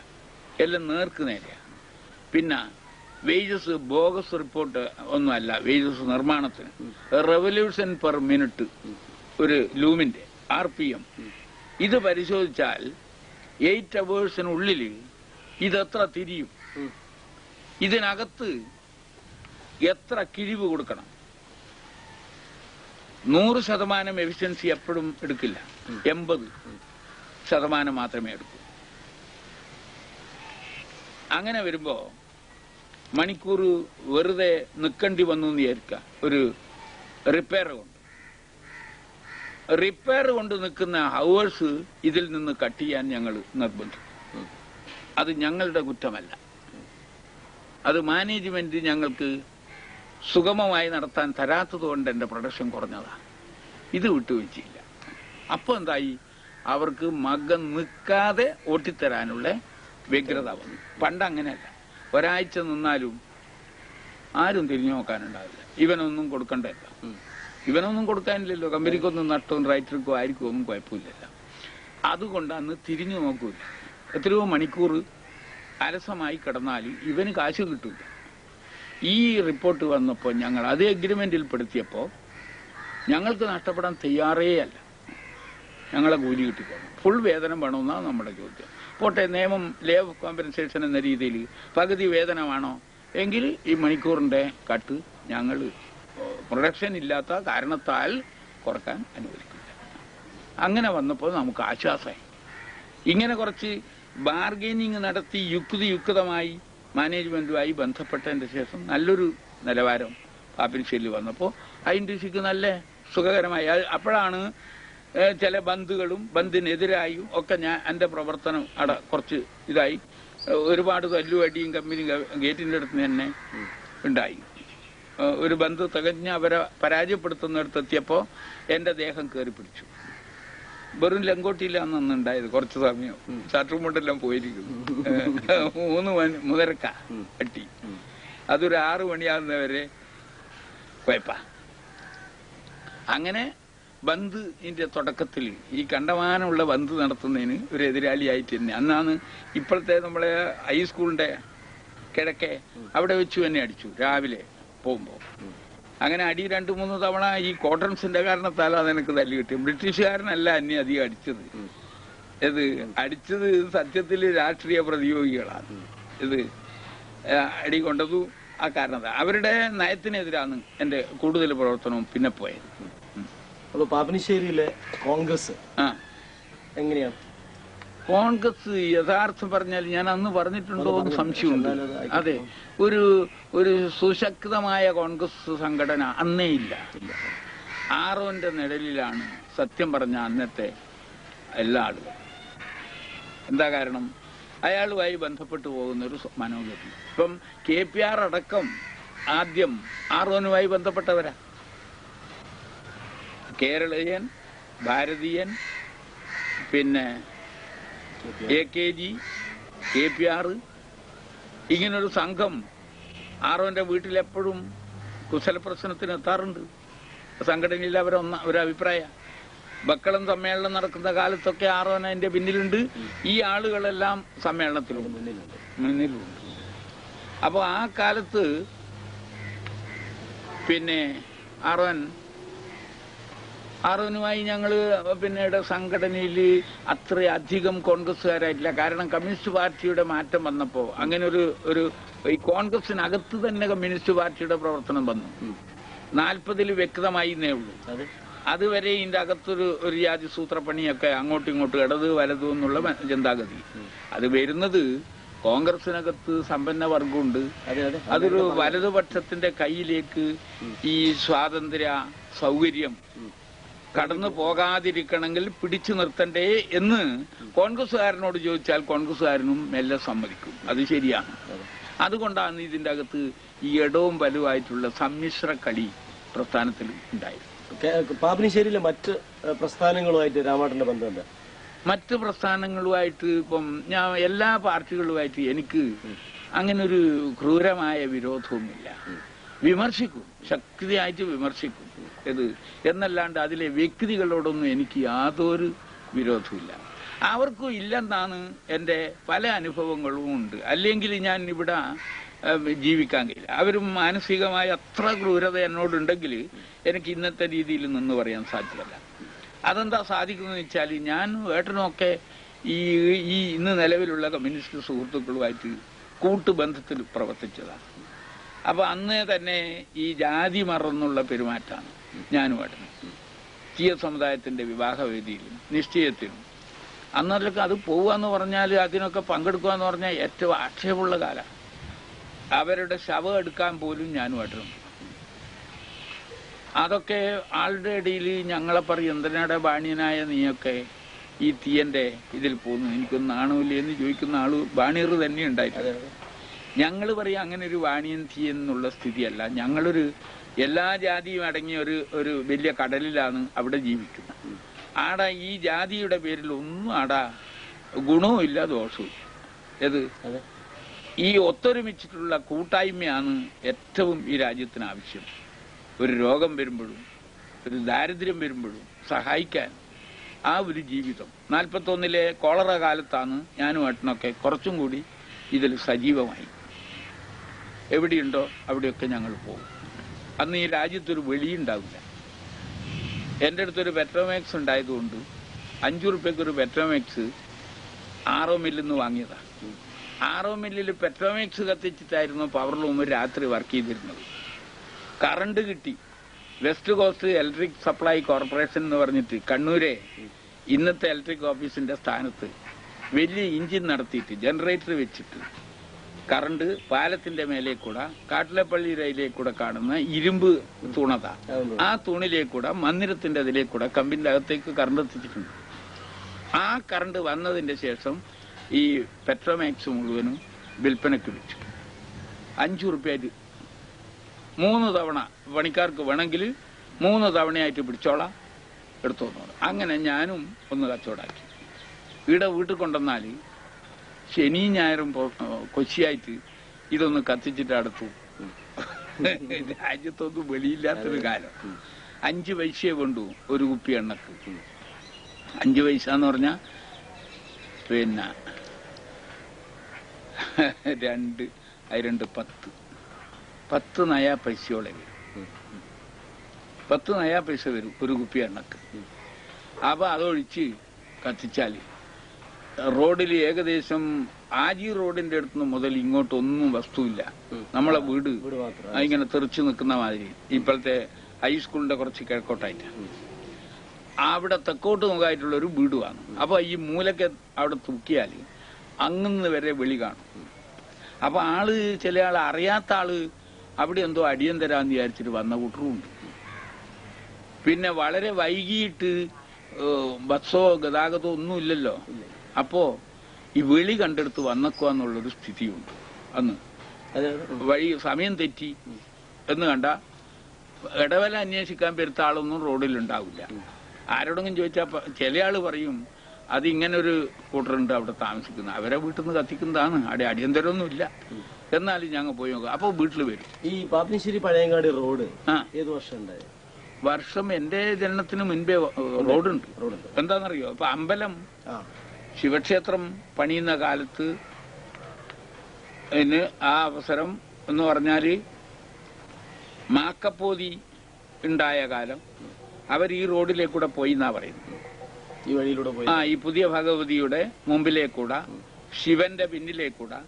എല്ലാം നേർക്ക് നേരെയാണ്. പിന്നെ വേജസ് ബോഗസ് റിപ്പോർട്ട് ഒന്നുമല്ല. വേജസ് നിർമ്മാണത്തിന് റെവല്യൂഷൻ പെർ മിനിറ്റ് ഒരു ലൂമിന്റെ RPM ഇത് പരിശോധിച്ചാൽ 8 അവേഴ്സിനുള്ളിൽ ഇതെത്ര തിരിയും, ഇതിനകത്ത് എത്ര കിഴിവ് കൊടുക്കണം. 100% എഫിഷ്യൻസി എപ്പോഴും എടുക്കില്ല, 80% മാത്രമേ എടുക്കൂ. അങ്ങനെ വരുമ്പോ മണിക്കൂർ വെറുതെ നിൽക്കേണ്ടി വന്നു എന്ന് വിചാരിക്കുക. ഒരു റിപ്പയർ കൊണ്ട് നിൽക്കുന്ന ഹവേഴ്സ് ഇതിൽ നിന്ന് കട്ട് ചെയ്യാൻ ഞങ്ങൾ നിർബന്ധിക്കും. അത് ഞങ്ങളുടെ കുറ്റമല്ല, അത് മാനേജ്മെന്റ് ഞങ്ങൾക്ക് സുഗമമായി നടത്താൻ തരാത്തതുകൊണ്ട് എന്റെ പ്രൊഡക്ഷൻ കുറഞ്ഞതാണ്. ഇത് വിട്ടുവീഴ്ചയില്ല. അപ്പൊ എന്തായി, അവർക്ക് മകം നിൽക്കാതെ ഓട്ടിത്തരാനുള്ള വ്യഗ്രത വന്നു. പണ്ട് അങ്ങനെയല്ല, ഒരാഴ്ച നിന്നാലും ആരും തിരിഞ്ഞു നോക്കാനുണ്ടാവില്ല. ഇവനൊന്നും കൊടുക്കണ്ടല്ല, ഇവനൊന്നും കൊടുക്കാനില്ലല്ലോ, കമ്പനിക്കൊന്നും നഷ്ടവും റൈറ്റർക്കോ ആയിരിക്കും ഒന്നും കുഴപ്പമില്ലല്ലോ. അതുകൊണ്ട് അന്ന് തിരിഞ്ഞു നോക്കൂല. എത്രയോ മണിക്കൂർ അലസമായി കിടന്നാൽ ഇവന് കാശ് കിട്ടൂല. ഈ റിപ്പോർട്ട് വന്നപ്പോൾ ഞങ്ങൾ അത് എഗ്രിമെന്റിൽ പെടുത്തിയപ്പോൾ ഞങ്ങൾക്ക് നഷ്ടപ്പെടാൻ തയ്യാറേ അല്ല. ഞങ്ങളെ കൂലി കിട്ടിക്കോളും, ഫുൾ വേതനം വേണമെന്നാണ് നമ്മുടെ ചോദ്യം. പോട്ടെ, നിയമം ലേ ഓഫ് കോമ്പൻസേഷൻ എന്ന രീതിയിൽ പകുതി വേതനമാണോ എങ്കിൽ ഈ മണിക്കൂറിന്റെ കട്ട് ഞങ്ങൾ പ്രൊഡക്ഷൻ ഇല്ലാത്ത കാരണത്താൽ കുറക്കാൻ അനുവദിക്കില്ല. അങ്ങനെ വന്നപ്പോൾ നമുക്ക് ആശ്വാസമായി. ഇങ്ങനെ കുറച്ച് ബാർഗൈനിങ് നടത്തി യുക്തിയുക്തമായി മാനേജ്മെന്റുമായി ബന്ധപ്പെട്ടതിന്റെ ശേഷം നല്ലൊരു നിലവാരം പാപ്പിനിശ്ശേരിയിൽ വന്നപ്പോൾ ഐഎൻടിസിക്ക് നല്ല സുഖകരമായി. അപ്പോഴാണ് ചില ബന്ധുകളും ബന്ധിനെതിരായും ഒക്കെ ഞാൻ എൻ്റെ പ്രവർത്തനം കുറച്ച് ഇതായി. ഒരുപാട് തല്ലുവടിയും കമ്പനി ഗേറ്റിൻ്റെ അടുത്ത് തന്നെ ഉണ്ടായി. ഒരു ബന്ധു തികഞ്ഞ് അവരെ പരാജയപ്പെടുത്തുന്നിടത്തെത്തിയപ്പോൾ എൻ്റെ ദേഹം കയറി പിടിച്ചു. വെറും ലങ്കോട്ടിയിലാണ് അന്ന് ഉണ്ടായത്. കുറച്ച് സമയം ഷർട്ടും മുണ്ടെല്ലാം പോയിരിക്കുന്നു. 3 മുതരക്ക അട്ടി. അതൊരു 6 മണിയാകുന്നവരെ കുഴപ്പ. അങ്ങനെ ബന്ദിന്റെ തുടക്കത്തിൽ ഈ കണ്ടമാനമുള്ള ബന്ദ് നടത്തുന്നതിന് ഒരു എതിരാളിയായിട്ട് തന്നെ അന്നാണ് ഇപ്പോഴത്തെ നമ്മളെ ഹൈസ്കൂളിന്റെ കിഴക്കെ അവിടെ വെച്ച് തന്നെ അടിച്ചു രാവിലെ പോകുമ്പോൾ. അങ്ങനെ അടി 2-3 തവണ ഈ കോട്ടൺസിന്റെ കാരണത്താൽ അതെനിക്ക് തല്ലി കിട്ടി. ബ്രിട്ടീഷുകാരനല്ല എന്നെ അധികം അടിച്ചത്. ഇത് അടിച്ചത് സത്യത്തിൽ രാഷ്ട്രീയ പ്രതിയോഗികളാണ്. ഇത് അടി കൊണ്ടതും ആ കാരണത്താൽ അവരുടെ നയത്തിനെതിരാണ് എന്റെ കൂടുതൽ പ്രവർത്തനവും പിന്നെ പോയത്. അപ്പൊ പാപ്പിനിശ്ശേരിയിലെ കോൺഗ്രസ് എങ്ങനെയാണ്? കോൺഗ്രസ് യഥാർത്ഥം പറഞ്ഞാൽ ഞാൻ അന്ന് പറഞ്ഞിട്ടുണ്ടോ എന്ന് സംശയമുണ്ട്. അതെ, ഒരു സുശക്തമായ കോൺഗ്രസ് സംഘടന അന്നേ ഇല്ല. ആറോന്റെ നിഴലിലാണ് സത്യം പറഞ്ഞ അന്നത്തെ എല്ലാ ആളുകളും. എന്താ കാരണം? അയാളുമായി ബന്ധപ്പെട്ടു പോകുന്ന ഒരു മനോഗതി. ഇപ്പം KPR അടക്കം ആദ്യം ആറോനുമായി ബന്ധപ്പെട്ടവരാ. കേരളീയൻ, ഭാരതീയൻ, പിന്നെ AKG, KPR, ഇങ്ങനൊരു സംഘം ആറോന്റെ വീട്ടിലെപ്പോഴും കുശല പ്രശ്നത്തിന് എത്താറുണ്ട്. സംഘടനയിൽ ഒരഭിപ്രായം. ബക്കളം സമ്മേളനം നടക്കുന്ന കാലത്തൊക്കെ ആറോൻ അതിന്റെ പിന്നിലുണ്ട്. ഈ ആളുകളെല്ലാം സമ്മേളനത്തിലും മുന്നിലുണ്ട്. അപ്പോൾ ആ കാലത്ത് പിന്നെ ആറോനുമായി ഞങ്ങൾ പിന്നീട് സംഘടനയിൽ അത്രയധികം കോൺഗ്രസ്സുകാരായിട്ടില്ല. കാരണം കമ്മ്യൂണിസ്റ്റ് പാർട്ടിയുടെ മാറ്റം വന്നപ്പോൾ അങ്ങനെ ഒരു ഈ കോൺഗ്രസിനകത്ത് തന്നെ കമ്മ്യൂണിസ്റ്റ് പാർട്ടിയുടെ പ്രവർത്തനം വന്നു. 40 വ്യക്തമായി എന്നേ ഉള്ളൂ. അതുവരെ ഇതിന്റെ അകത്തൊരു ജാതി സൂത്രപ്പണിയൊക്കെ അങ്ങോട്ടും ഇങ്ങോട്ടും ഇടത് വലതു എന്നുള്ള ചിന്താഗതി. അത് വരുന്നത് കോൺഗ്രസിനകത്ത് സമ്പന്ന വർഗമുണ്ട്. അതൊരു വലതുപക്ഷത്തിന്റെ കയ്യിലേക്ക് ഈ സ്വാതന്ത്ര്യ സൗകര്യം കടന്നു പോകാതിരിക്കണമെങ്കിൽ പിടിച്ചു നിർത്തണ്ടേ എന്ന് കോൺഗ്രസ്സുകാരനോട് ചോദിച്ചാൽ കോൺഗ്രസ്സുകാരനും മെല്ലെ സമ്മതിക്കും. അത് ശരിയാണ്. അതുകൊണ്ടാണ് ഇതിന്റെ അകത്ത് ഈ ഇടവും വലുവായിട്ടുള്ള സമ്മിശ്ര കളി പ്രസ്ഥാനത്തിൽ ഉണ്ടായത്. പാപ്പിനിശ്ശേരിയിലെ മറ്റ് പ്രസ്ഥാനങ്ങളുമായിട്ട് രാമാട്ടന്റെ ബന്ധം എന്താ? മറ്റ് പ്രസ്ഥാനങ്ങളുമായിട്ട് ഇപ്പം ഞാൻ എല്ലാ പാർട്ടികളുമായിട്ട് എനിക്ക് അങ്ങനെ ഒരു ക്രൂരമായ വിരോധവുമില്ല. വിമർശിക്കും, ശക്തിയായിട്ട് വിമർശിക്കും. എന്നല്ലാണ്ട് അതിലെ വ്യക്തികളോടൊന്നും എനിക്ക് യാതൊരു വിരോധമില്ല. അവർക്കും ഇല്ലെന്നാണ് എൻ്റെ പല അനുഭവങ്ങളും ഉണ്ട്. അല്ലെങ്കിൽ ഞാൻ ഇവിടെ ജീവിക്കാൻ കഴിയില്ല. അവരും മാനസികമായ അത്ര ക്രൂരത എന്നോടുണ്ടെങ്കിൽ എനിക്ക് ഇന്നത്തെ രീതിയിൽ നിന്ന് പറയാൻ സാധ്യമല്ല. അതെന്താ സാധിക്കുന്നതെന്ന് വെച്ചാൽ ഞാൻ ഏട്ടനുമൊക്കെ ഈ ഇന്ന് നിലവിലുള്ള കമ്മ്യൂണിസ്റ്റ് സുഹൃത്തുക്കളുമായിട്ട് കൂട്ടുബന്ധത്തിൽ പ്രവർത്തിച്ചതാണ്. അപ്പൊ അന്നേ തന്നെ ഈ ജാതി മറന്നുള്ള പെരുമാറ്റമാണ് ഞാനുമായിട്ട് തീയ സമുദായത്തിന്റെ വിവാഹവേദിയിലും നിശ്ചയത്തിലും അന്നൊക്കെ അത് പോവാന്ന് പറഞ്ഞാൽ അതിനൊക്കെ പങ്കെടുക്കുക എന്ന് പറഞ്ഞാൽ ഏറ്റവും ആക്ഷേപമുള്ള കാലമാണ്. അവരുടെ ശവം എടുക്കാൻ പോലും ഞാനുമായിട്ടുണ്ട്. അതൊക്കെ ആളുടെ ഇടയിൽ ഞങ്ങളെ പറയും, എന്തിനാടെ ബാണിയനായ നീയൊക്കെ ഈ തീയന്റെ ഇതിൽ പോകുന്നു, എനിക്കൊന്നും ആണുമില്ല എന്ന് ചോദിക്കുന്ന ആള് ബാണിയർ തന്നെ ഉണ്ടായിട്ടുണ്ട്. ഞങ്ങൾ പറയും അങ്ങനെ ഒരു വാണിയൻ തീയൻ എന്നുള്ള സ്ഥിതിയല്ല. ഞങ്ങളൊരു എല്ലാ ജാതിയും അടങ്ങിയ ഒരു വലിയ കടലിലാണ് അവിടെ ജീവിക്കുന്നത്. ആടാ ഈ ജാതിയുടെ പേരിൽ ഒന്നും ആടാ ഗുണവും ഇല്ല ദോഷവും. ഈ ഒത്തൊരുമിച്ചിട്ടുള്ള കൂട്ടായ്മയാണ് ഏറ്റവും ഈ രാജ്യത്തിന് ആവശ്യം. ഒരു രോഗം വരുമ്പോഴും ഒരു ദാരിദ്ര്യം വരുമ്പോഴും സഹായിക്കാൻ ആ ഒരു ജീവിതം. 41 കോളറ കാലത്താണ് ഞാനും ഏട്ടനൊക്കെ കുറച്ചും കൂടി ഇതിൽ സജീവമായി. എവിടെയുണ്ടോ അവിടെയൊക്കെ ഞങ്ങൾ പോകും. അന്ന് ഈ രാജ്യത്തൊരു വെളിയുണ്ടാവില്ല. എൻ്റെ അടുത്തൊരു പെട്രോമാക്സ് ഉണ്ടായതുകൊണ്ട് 5 റുപ്യക്കൊരു പെട്രോമാക്സ് ആറോ മില്ലിൽ നിന്ന് വാങ്ങിയതാണ്. ആറോ മില്ലിൽ പെട്രോമാക്സ് കത്തിച്ചിട്ടായിരുന്നു പവർലൂം രാത്രി വർക്ക് ചെയ്തിരുന്നത്. കറണ്ട് കിട്ടി west cost electric supply corporation എന്ന് പറഞ്ഞിട്ട് കണ്ണൂരെ ഇന്നത്തെ ഇലക്ട്രിക് ഓഫീസിന്റെ സ്ഥാനത്ത് വലിയ എഞ്ചിൻ നടത്തിയിട്ട് ജനറേറ്റർ വെച്ചിട്ട് കറണ്ട് പാലത്തിന്റെ മേലെ കൂടെ കാട്ടിലപ്പള്ളി റെയിലേക്കൂടെ കാണുന്ന ഇരുമ്പ് തൂണത ആ തൂണിലേക്കൂടെ മന്ദിരത്തിന്റെ അതിലേക്കൂടെ കമ്പിന്റെ അകത്തേക്ക് കറണ്ട് എത്തിച്ചിട്ടുണ്ട്. ആ കറണ്ട് വന്നതിന്റെ ശേഷം ഈ പെട്രോമാക്സ് മുഴുവനും വിൽപ്പനയ്ക്ക് വെച്ചു. 5 റുപ്യായിട്ട് 3 തവണ പണിക്കാർക്ക് വേണമെങ്കിൽ 3 തവണയായിട്ട് പിടിച്ചോളാം, എടുത്തോന്നു. അങ്ങനെ ഞാനും ഒന്ന് കച്ചവടാക്കി. ഇവിടെ വീട്ടിൽ കൊണ്ടുവന്നാല് ശനിയും ഞായറും കൊച്ചിയായിട്ട് ഇതൊന്ന് കത്തിച്ചിട്ട് അടുത്തു. രാജ്യത്തൊന്നും വെളിയില്ലാത്തൊരു കാലം. 5 പൈസയെ കൊണ്ടു ഒരു കുപ്പി എണ്ണക്ക്. 5 പൈസ എന്ന് പറഞ്ഞാ പിന്നെ 2 10 നയാ പൈസയോടെ വരും. 10 നയാ പൈസ വരും ഒരു കുപ്പി എണ്ണക്ക്. അപ്പൊ അതൊഴിച്ച് കത്തിച്ചാല് റോഡിൽ ഏകദേശം ആജി റോഡിന്റെ അടുത്ത് മുതൽ ഇങ്ങോട്ടൊന്നും വസ്തുവില്ല. നമ്മളെ വീട് ഇങ്ങനെ തെറിച്ചു നിൽക്കുന്ന മാതിരി. ഇപ്പോഴത്തെ ഹൈസ്കൂളിന്റെ കുറച്ച് കിഴക്കോട്ടായിട്ട് അവിടെ തെക്കോട്ട് മുഖമായിട്ടുള്ള ഒരു വീട് വാങ്ങും. അപ്പൊ ഈ മൂലക്ക് അവിടെ തൂക്കിയാൽ അങ്ങന്ന് വരെ വെളി കാണും. അപ്പൊ ചില ആള് അറിയാത്ത ആള് അവിടെ എന്തോ അടിയന്തരാന്ന് വിചാരിച്ചിട്ട് വന്ന കൂട്ടറുമുണ്ട്. പിന്നെ വളരെ വൈകിട്ട് ബസ്സോ ഗതാഗതമോ ഒന്നുമില്ലല്ലോ. അപ്പോ ഈ വെളി കണ്ടെടുത്ത് വന്നേക്കുവാന്നുള്ളൊരു സ്ഥിതിയുണ്ട്. അന്ന് വഴി സമയം തെറ്റി എന്ന് കണ്ട ഇടവല അന്വേഷിക്കാൻ പെരുത്ത ആളൊന്നും റോഡിലുണ്ടാവില്ല. ആരോടെങ്കിലും ചോദിച്ചാൽ ചില ആള് പറയും അതിങ്ങനെ ഒരു കൂട്ടറുണ്ട് അവിടെ താമസിക്കുന്നത്, അവരെ വീട്ടിൽ നിന്ന് കത്തിക്കുന്നതാണ്, അവിടെ അടിയന്തരമൊന്നുമില്ല. എന്നാലും ഞങ്ങൾ പോയി നോക്കാം. അപ്പൊ വീട്ടിൽ വരും. ഈ പാപ്പിനിശ്ശേരി പഴയങ്ങാടി റോഡ് ഏത് വർഷം ഉണ്ടായി? വർഷം എന്റെ ജനനത്തിന് മുൻപേ റോഡുണ്ട്. എന്താണെന്നറിയോ? ഇപ്പൊ അമ്പലം ശിവക്ഷേത്രം പണിയുന്ന കാലത്ത് ആ അവസരം എന്ന് പറഞ്ഞാല് മാക്കപ്പോതി ഉണ്ടായ കാലം അവർ ഈ റോഡിലേക്കൂടെ പോയി എന്നാ പറയുന്നത്. ഈ വഴിയിലൂടെ പോയി. ഈ പുതിയ ഭഗവതിയുടെ മുമ്പിലേക്കൂടെ ശിവന്റെ പിന്നിലേക്കൂടെ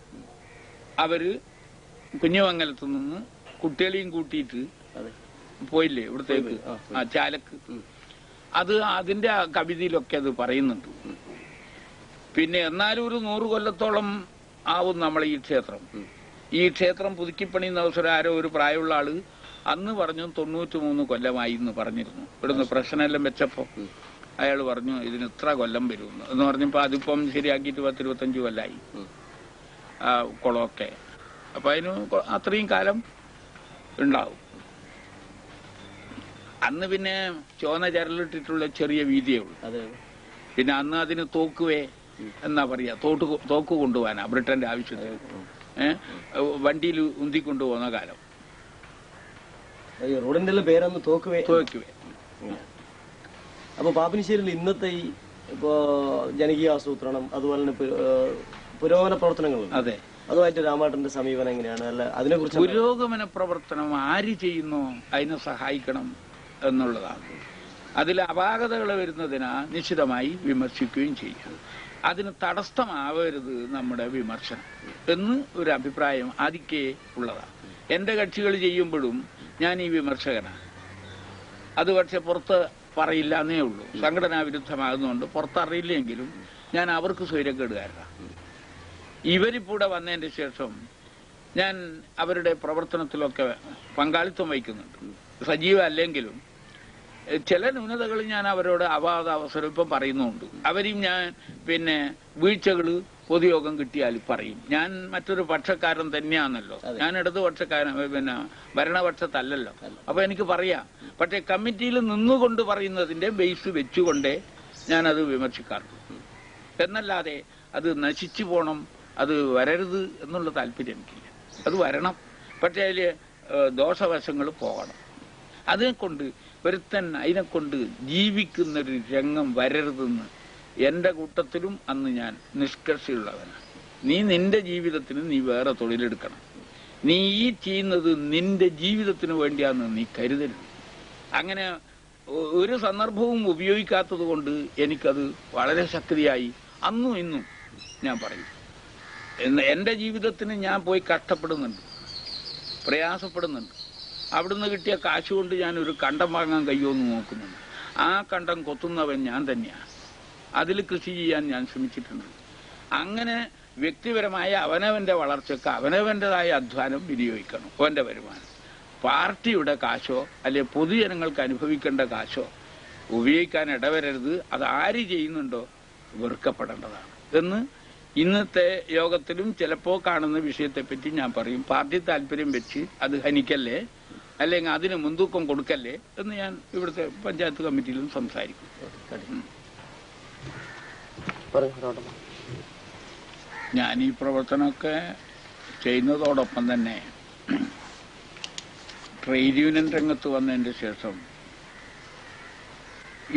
അവര് കുഞ്ഞുമംഗലത്ത് നിന്ന് കുട്ടികളെയും കൂട്ടിയിട്ട് പോയില്ലേ ഇവിടത്തേക്ക് ചാലക്ക്. അതിന്റെ കവിതയിലൊക്കെ അത് പറയുന്നുണ്ട്. പിന്നെ എന്നാലും ഒരു 100 കൊല്ലത്തോളം ആവും നമ്മളെ ഈ ക്ഷേത്രം. ഈ ക്ഷേത്രം പുതുക്കിപ്പണിയുന്ന അവസരം ആരോ ഒരു പ്രായമുള്ള ആള് അന്ന് പറഞ്ഞു 93 കൊല്ലമായി എന്ന് പറഞ്ഞിരുന്നു. ഇവിടുന്ന് പ്രശ്നമെല്ലാം വെച്ചപ്പോ അയാൾ പറഞ്ഞു ഇതിന് ഇത്ര കൊല്ലം വരുമെന്ന്. എന്ന് പറഞ്ഞപ്പോ അതിപ്പം ശരിയാക്കിയിട്ട് 10-25 കൊല്ലായി ആ കുളമൊക്കെ. അപ്പൊ അതിന് അത്രയും കാലം ഉണ്ടാവും. അന്ന് പിന്നെ ചോന്ന ചരലിട്ടിട്ടുള്ള ചെറിയ വീതിയേ ഉള്ളൂ. പിന്നെ അന്ന് അതിന് തോക്കുവേ എന്നാ പറയാ, തോക്ക് കൊണ്ടുപോകാനാ ബ്രിട്ടന്റെ ആവശ്യത്തിന്. വണ്ടിയിൽ ഉന്തിക്കൊണ്ടുപോകുന്ന കാലം. റോഡിന്റെ പേരൊന്ന് തോക്കുവേ. അപ്പൊ പാപ്പിനിശ്ശേരിയിൽ ഇന്നത്തെ ഈ ഇപ്പോ ജനകീയ ആസൂത്രണം അതുപോലെ തന്നെ പുരോഗമന പ്രവർത്തനങ്ങളുണ്ട്. അതെ, അതുമായിട്ട് രാമാട്ടന്റെ സമീപനം എങ്ങനെയാണ്? അല്ല അതിനെക്കുറിച്ച് പുരോഗമന പ്രവർത്തനം ആര് ചെയ്യുന്നോ അതിനെ സഹായിക്കണം എന്നുള്ളതാണ്. അതിൽ അപാകതകൾ വരുന്നതിനാ നിശ്ചിതമായി വിമർശിക്കുകയും ചെയ്യും. അതിന് തടസ്സമാവരുത് നമ്മുടെ വിമർശനം എന്ന് ഒരു അഭിപ്രായം ആദ്യമേ ഉള്ളതാണ്. എന്റെ കക്ഷികൾ ചെയ്യുമ്പോഴും ഞാൻ ഈ വിമർശകനാണ്. അത് പക്ഷെ പുറത്ത് പറയില്ല എന്നേ ഉള്ളൂ. സംഘടനാ വിരുദ്ധമാകുന്നതുകൊണ്ട് പുറത്തറിയില്ലെങ്കിലും ഞാൻ അവർക്ക് സ്വൈരക്കേടുകാരനാണ്. ഇവരിപ്പൂടെ വന്നതിന്റെ ശേഷം ഞാൻ അവരുടെ പ്രവർത്തനത്തിലൊക്കെ പങ്കാളിത്തം വഹിക്കുന്നുണ്ട്. സജീവ അല്ലെങ്കിലും ചില ന്യൂനതകൾ ഞാൻ അവരോട് അവാദ അവസരം ഇപ്പം പറയുന്നുണ്ട്. അവരും ഞാൻ പിന്നെ വീഴ്ചകള് പൊതുയോഗം കിട്ടിയാൽ പറയും. ഞാൻ മറ്റൊരു പക്ഷക്കാരൻ തന്നെയാണല്ലോ. ഞാൻ ഇടതുപക്ഷക്കാരൻ, പിന്നെ ഭരണപക്ഷത്തല്ലല്ലോ. അപ്പൊ എനിക്ക് പറയാം. പക്ഷെ കമ്മിറ്റിയിൽ നിന്നുകൊണ്ട് പറയുന്നതിന്റെ ബേസ് വെച്ചുകൊണ്ടേ ഞാനത് വിമർശിക്കാറുള്ളൂ. എന്നല്ലാതെ അത് നശിച്ചു പോണം, അത് വരരുത് എന്നുള്ള താല്പര്യം എനിക്കില്ല. അത് വരണം, പക്ഷെ അതില് ദോഷവശങ്ങൾ പോകണം. അതിനെക്കൊണ്ട് ഒരുത്തൻ അതിനെക്കൊണ്ട് ജീവിക്കുന്നൊരു രംഗം വരരുതെന്ന് എന്റെ കൂട്ടത്തിലും അന്ന് ഞാൻ നിഷ്കർഷയുള്ളവനാണ്. നീ നിന്റെ ജീവിതത്തിന് നീ വേറെ തൊഴിലെടുക്കണം. നീ ഈ ചെയ്യുന്നത് നിന്റെ ജീവിതത്തിന് വേണ്ടിയാന്ന് നീ കരുതരുത്. അങ്ങനെ ഒരു സന്ദർഭവും ഉപയോഗിക്കാത്തത് കൊണ്ട് എനിക്കത് വളരെ ശക്തിയായി അന്നും ഇന്നും ഞാൻ പറയും. എന്റെ ജീവിതത്തിന് ഞാൻ പോയി കഷ്ടപ്പെടുന്നുണ്ട്, പ്രയാസപ്പെടുന്നുണ്ട്. അവിടുന്ന് കിട്ടിയ കാശ് കൊണ്ട് ഞാൻ ഒരു കണ്ടം വാങ്ങാൻ കഴിയുമെന്ന് നോക്കുന്നുണ്ട്. ആ കണ്ടം കൊത്തുന്നവൻ ഞാൻ തന്നെയാണ്. അതിൽ കൃഷി ചെയ്യാൻ ഞാൻ ശ്രമിച്ചിട്ടുണ്ട്. അങ്ങനെ വ്യക്തിപരമായ അവനവന്റെ വളർച്ചയ്ക്ക് അവനവൻ്റെതായ അധ്വാനം വിനിയോഗിക്കണം. അവന്റെ വരുമാനം പാർട്ടിയുടെ കാശോ അല്ലെ പൊതുജനങ്ങൾക്ക് അനുഭവിക്കേണ്ട കാശോ ഉപയോഗിക്കാൻ ഇടവരരുത്. അത് ആര് ചെയ്യുന്നുണ്ടോ വെറുക്കപ്പെടേണ്ടതാണ് എന്ന് ഇന്നത്തെ യോഗത്തിലും ചിലപ്പോൾ കാണുന്ന വിഷയത്തെപ്പറ്റി ഞാൻ പറയും. പാർട്ടി താല്പര്യം വെച്ച് അത് ഹനിക്കല്ലേ, അല്ലെങ്കിൽ അതിന് മുൻതൂക്കം കൊടുക്കല്ലേ എന്ന് ഞാൻ ഇവിടുത്തെ പഞ്ചായത്ത് കമ്മിറ്റിയിലും സംസാരിക്കും. ഞാൻ ഈ പ്രവർത്തനമൊക്കെ ചെയ്യുന്നതോടൊപ്പം തന്നെ ട്രേഡ് യൂണിയൻ രംഗത്ത് വന്നതിന് ശേഷം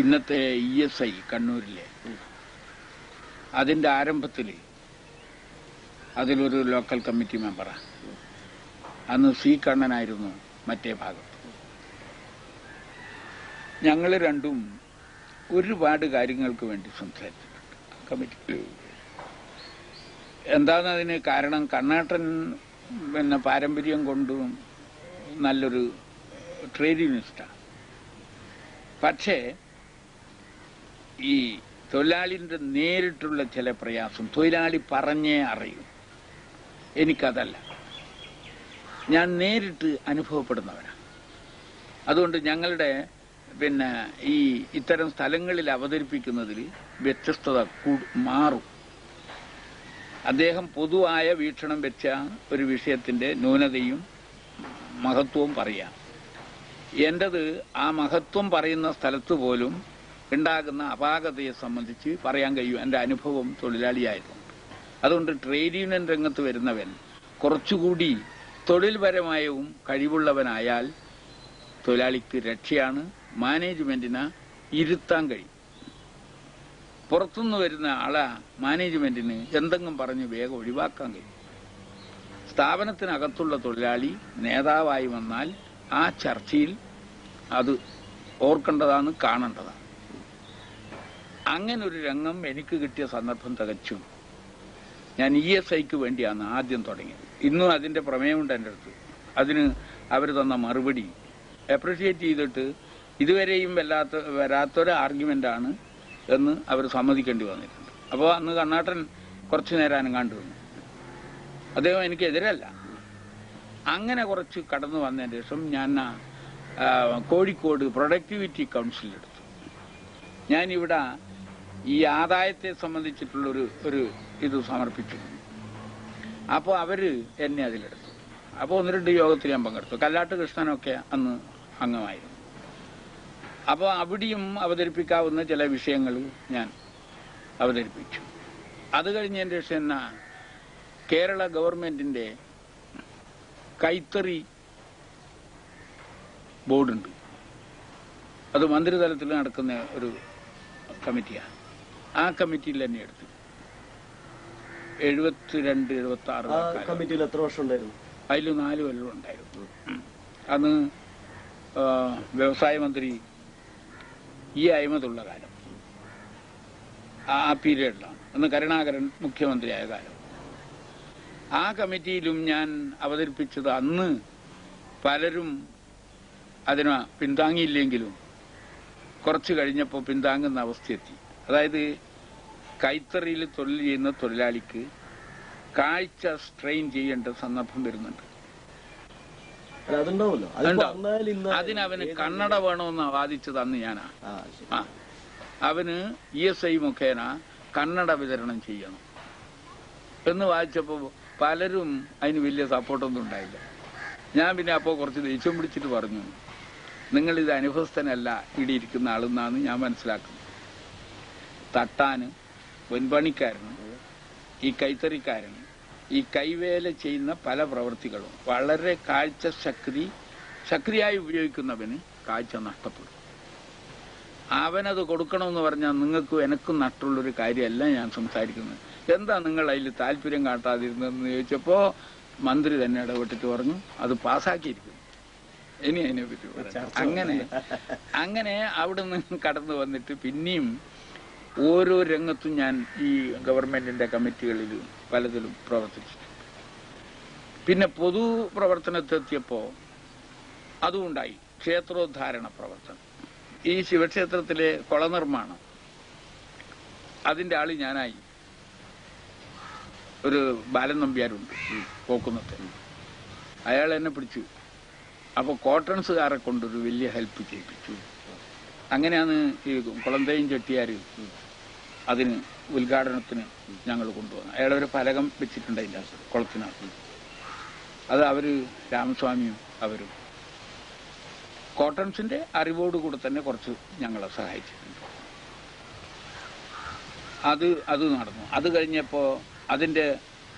ഇന്നത്തെ ESI കണ്ണൂരിലെ അതിന്റെ ആരംഭത്തിൽ അതിലൊരു ലോക്കൽ കമ്മിറ്റി മെമ്പറാണ്. അന്ന് C കണ്ണനായിരുന്നു മറ്റേ ഭാഗത്ത്. ഞങ്ങൾ രണ്ടും ഒരുപാട് കാര്യങ്ങൾക്ക് വേണ്ടി സംസാരിച്ചിട്ടുണ്ട് കമ്മിറ്റി. എന്താണ് അതിന് കാരണം? കണ്ണേട്ടൻ പാരമ്പര്യം കൊണ്ടും നല്ലൊരു ട്രേഡ് യൂണിയനിസ്റ്റാണ്. പക്ഷേ ഈ തൊഴിലാളിന്റെ നേരിട്ടുള്ള ചില പ്രയാസം തൊഴിലാളി പറഞ്ഞേ അറിയും. എനിക്കതല്ല, ഞാൻ നേരിട്ട് അനുഭവപ്പെടുന്നവനാണ്. അതുകൊണ്ട് ഞങ്ങളുടെ ഈ ഇത്തരം സ്ഥലങ്ങളിൽ അവതരിപ്പിക്കുന്നതിൽ വ്യത്യസ്തത മാറും. അദ്ദേഹം പൊതുവായ വീക്ഷണം വെച്ച ഒരു വിഷയത്തിന്റെ ന്യൂനതയും മഹത്വവും പറയാം. എന്റേത് ആ മഹത്വം പറയുന്ന സ്ഥലത്ത് പോലും ഉണ്ടാകുന്ന അപാകതയെ സംബന്ധിച്ച് പറയാൻ കഴിയും, എന്റെ അനുഭവം തൊഴിലാളിയായിരുന്നു. അതുകൊണ്ട് ട്രേഡ് യൂണിയൻ രംഗത്ത് വരുന്നവൻ കുറച്ചുകൂടി തൊഴിൽപരമായവും കഴിവുള്ളവനായാൽ തൊഴിലാളിക്ക് രക്ഷയാണ്, മാനേജ്മെന്റിന് ഇരുത്താൻ കഴിയും. പുറത്തുനിന്ന് വരുന്ന ആളെ മാനേജ്മെന്റിന് എന്തെങ്കിലും പറഞ്ഞ് വേഗം ഒഴിവാക്കാൻ കഴിയും. സ്ഥാപനത്തിനകത്തുള്ള തൊഴിലാളി നേതാവായി വന്നാൽ ആ ചർച്ചയിൽ അത് ഓർക്കേണ്ടതാണ്, കാണേണ്ടതാണ്. അങ്ങനൊരു രംഗം എനിക്ക് കിട്ടിയ സന്ദർഭം തികച്ചും ഞാൻ ESIക്ക് വേണ്ടിയാണ് ആദ്യം തുടങ്ങിയത്. ഇന്നും അതിന്റെ പ്രമേയമുണ്ട് എൻ്റെ അടുത്ത്. അതിന് അവർ തന്ന മറുപടി അപ്രിഷിയേറ്റ് ചെയ്തിട്ട് ഇതുവരെയും വരാത്തൊരു ആർഗ്യുമെന്റാണ് എന്ന് അവർ സമ്മതിക്കേണ്ടി വന്നിട്ടുണ്ട്. അപ്പോൾ അന്ന് കണ്ണാട്ടൻ കുറച്ചു നേരം കണ്ടു വന്നു. അദ്ദേഹം എനിക്കെതിരല്ല. അങ്ങനെ കുറച്ച് കടന്നു വന്നതിന് ശേഷം ഞാൻ കോഴിക്കോട് പ്രൊഡക്ടിവിറ്റി കൗൺസിലെടുത്തു. ഞാനിവിടെ ഈ ആദായത്തെ സംബന്ധിച്ചിട്ടുള്ളൊരു ഇത് സമർപ്പിച്ചിരുന്നു. അപ്പോൾ അവര് എന്നെ അതിലെടുത്തു. അപ്പോൾ 1-2 യോഗത്തിൽ ഞാൻ പങ്കെടുത്തു. കല്ലാട്ട് കൃഷ്ണനൊക്കെ അന്ന് അംഗമായിരുന്നു. അപ്പോൾ അവിടെയും അവതരിപ്പിക്കാവുന്ന ചില വിഷയങ്ങൾ ഞാൻ അവതരിപ്പിച്ചു. അത് കഴിഞ്ഞതിന് ശേഷം കേരള ഗവൺമെന്റിന്റെ കൈത്തറി ബോർഡുണ്ട്. അത് മന്ത്രിതലത്തിൽ നടക്കുന്ന ഒരു കമ്മിറ്റിയാണ്. ആ കമ്മിറ്റിയിൽ തന്നെ എടുത്തു. 72-76 കമ്മിറ്റിയിൽ എത്ര വർഷം ഉണ്ടായിരുന്നു? അതിൽ 4 കൊല്ലം ഉണ്ടായിരുന്നു. അന്ന് വ്യവസായ മന്ത്രി അഹമ്മദുള്ള കാലം, ആ പീരീഡിലാണ്. അന്ന് കരുണാകരൻ മുഖ്യമന്ത്രിയായ കാലം. ആ കമ്മിറ്റിയിലും ഞാൻ അവതരിപ്പിച്ചത് അന്ന് പലരും അതിന് പിന്താങ്ങിയില്ലെങ്കിലും കുറച്ച് കഴിഞ്ഞപ്പോൾ പിന്താങ്ങുന്ന അവസ്ഥയെത്തി. അതായത് കൈത്തറിയിൽ തൊഴിൽ ചെയ്യുന്ന തൊഴിലാളിക്ക് കാഴ്ച സ്ട്രെയിൻ ചെയ്യേണ്ട സന്ദർഭം വരുന്നുണ്ട്. അതിനവന് കണ്ണട വേണമെന്ന് വാദിച്ചത് അന്ന് ഞാനാ. അവന് ESI മുഖേന കണ്ണട വിതരണം ചെയ്യണം എന്ന് വാദിച്ചപ്പോൾ പലരും അതിന് വലിയ സപ്പോർട്ടൊന്നും ഉണ്ടായില്ല. ഞാൻ പിന്നെ അപ്പോൾ കുറച്ച് ദേഷ്യം പിടിച്ചിട്ട് പറഞ്ഞു, നിങ്ങളിത് അനുഭവസ്ഥനല്ല ഇവിടെ ഇരിക്കുന്ന ആളെന്നാണ് ഞാൻ മനസ്സിലാക്കുന്നത്. തട്ടാന്, പൊൻപണിക്കാരന്, ഈ കൈത്തറിക്കാരന്, ഈ കൈവേല ചെയ്യുന്ന പല പ്രവൃത്തികളും വളരെ കാഴ്ച ശക്തിയായി ഉപയോഗിക്കുന്നവന് കാഴ്ച നഷ്ടപ്പെടും. അവനത് കൊടുക്കണമെന്ന് പറഞ്ഞാൽ നിങ്ങൾക്കും എനക്കും നഷ്ടമുള്ളൊരു കാര്യമല്ല ഞാൻ സംസാരിക്കുന്നത്. എന്താ നിങ്ങൾ അതിൽ താല്പര്യം കാട്ടാതിരുന്നതെന്ന് ചോദിച്ചപ്പോൾ മന്ത്രി തന്നെ ഇടപെട്ടിട്ട് പറഞ്ഞു അത് പാസ്സാക്കിയിരിക്കുന്നു. ഇനി അതിനെപ്പറ്റി അങ്ങനെ അവിടെ നിന്ന് കടന്നു വന്നിട്ട് പിന്നെയും ഓരോ രംഗത്തും ഞാൻ ഈ ഗവൺമെന്റിന്റെ കമ്മിറ്റികളിൽ പലതിലും പ്രവർത്തിച്ചിട്ടുണ്ട്. പിന്നെ പൊതുപ്രവർത്തനത്തെത്തിയപ്പോൾ അതുമുണ്ടായി. ക്ഷേത്രോദ്ധാരണ പ്രവർത്തനം, ഈ ശിവക്ഷേത്രത്തിലെ കുളനിർമ്മാണം, അതിന്റെ ആള് ഞാനായി. ഒരു ബാലൻ നമ്പ്യാരുണ്ട് പോക്കുന്നത്ത്, അയാൾ എന്നെ പിടിച്ചു. അപ്പൊ കോട്ടൺസുകാരെ കൊണ്ടൊരു വലിയ ഹെൽപ്പ് ചെയ്യിപ്പിച്ചു. അങ്ങനെയാണ് ഈ കുളന്തയും ചെട്ടിയാര് അതിന് ഉദ്ഘാടനത്തിന് ഞങ്ങൾ കൊണ്ടുവന്നു. അയാളെ ഒരു ഫലകം വെച്ചിട്ടുണ്ടായില്ല കുളത്തിനകത്ത്. അത് അവര് രാമസ്വാമിയും അവരും കോട്ടൺസിന്റെ അറിവോടുകൂടെ തന്നെ കുറച്ച് ഞങ്ങളെ സഹായിച്ചിട്ടുണ്ട്. അത് നടന്നു. അത് കഴിഞ്ഞപ്പോ അതിന്റെ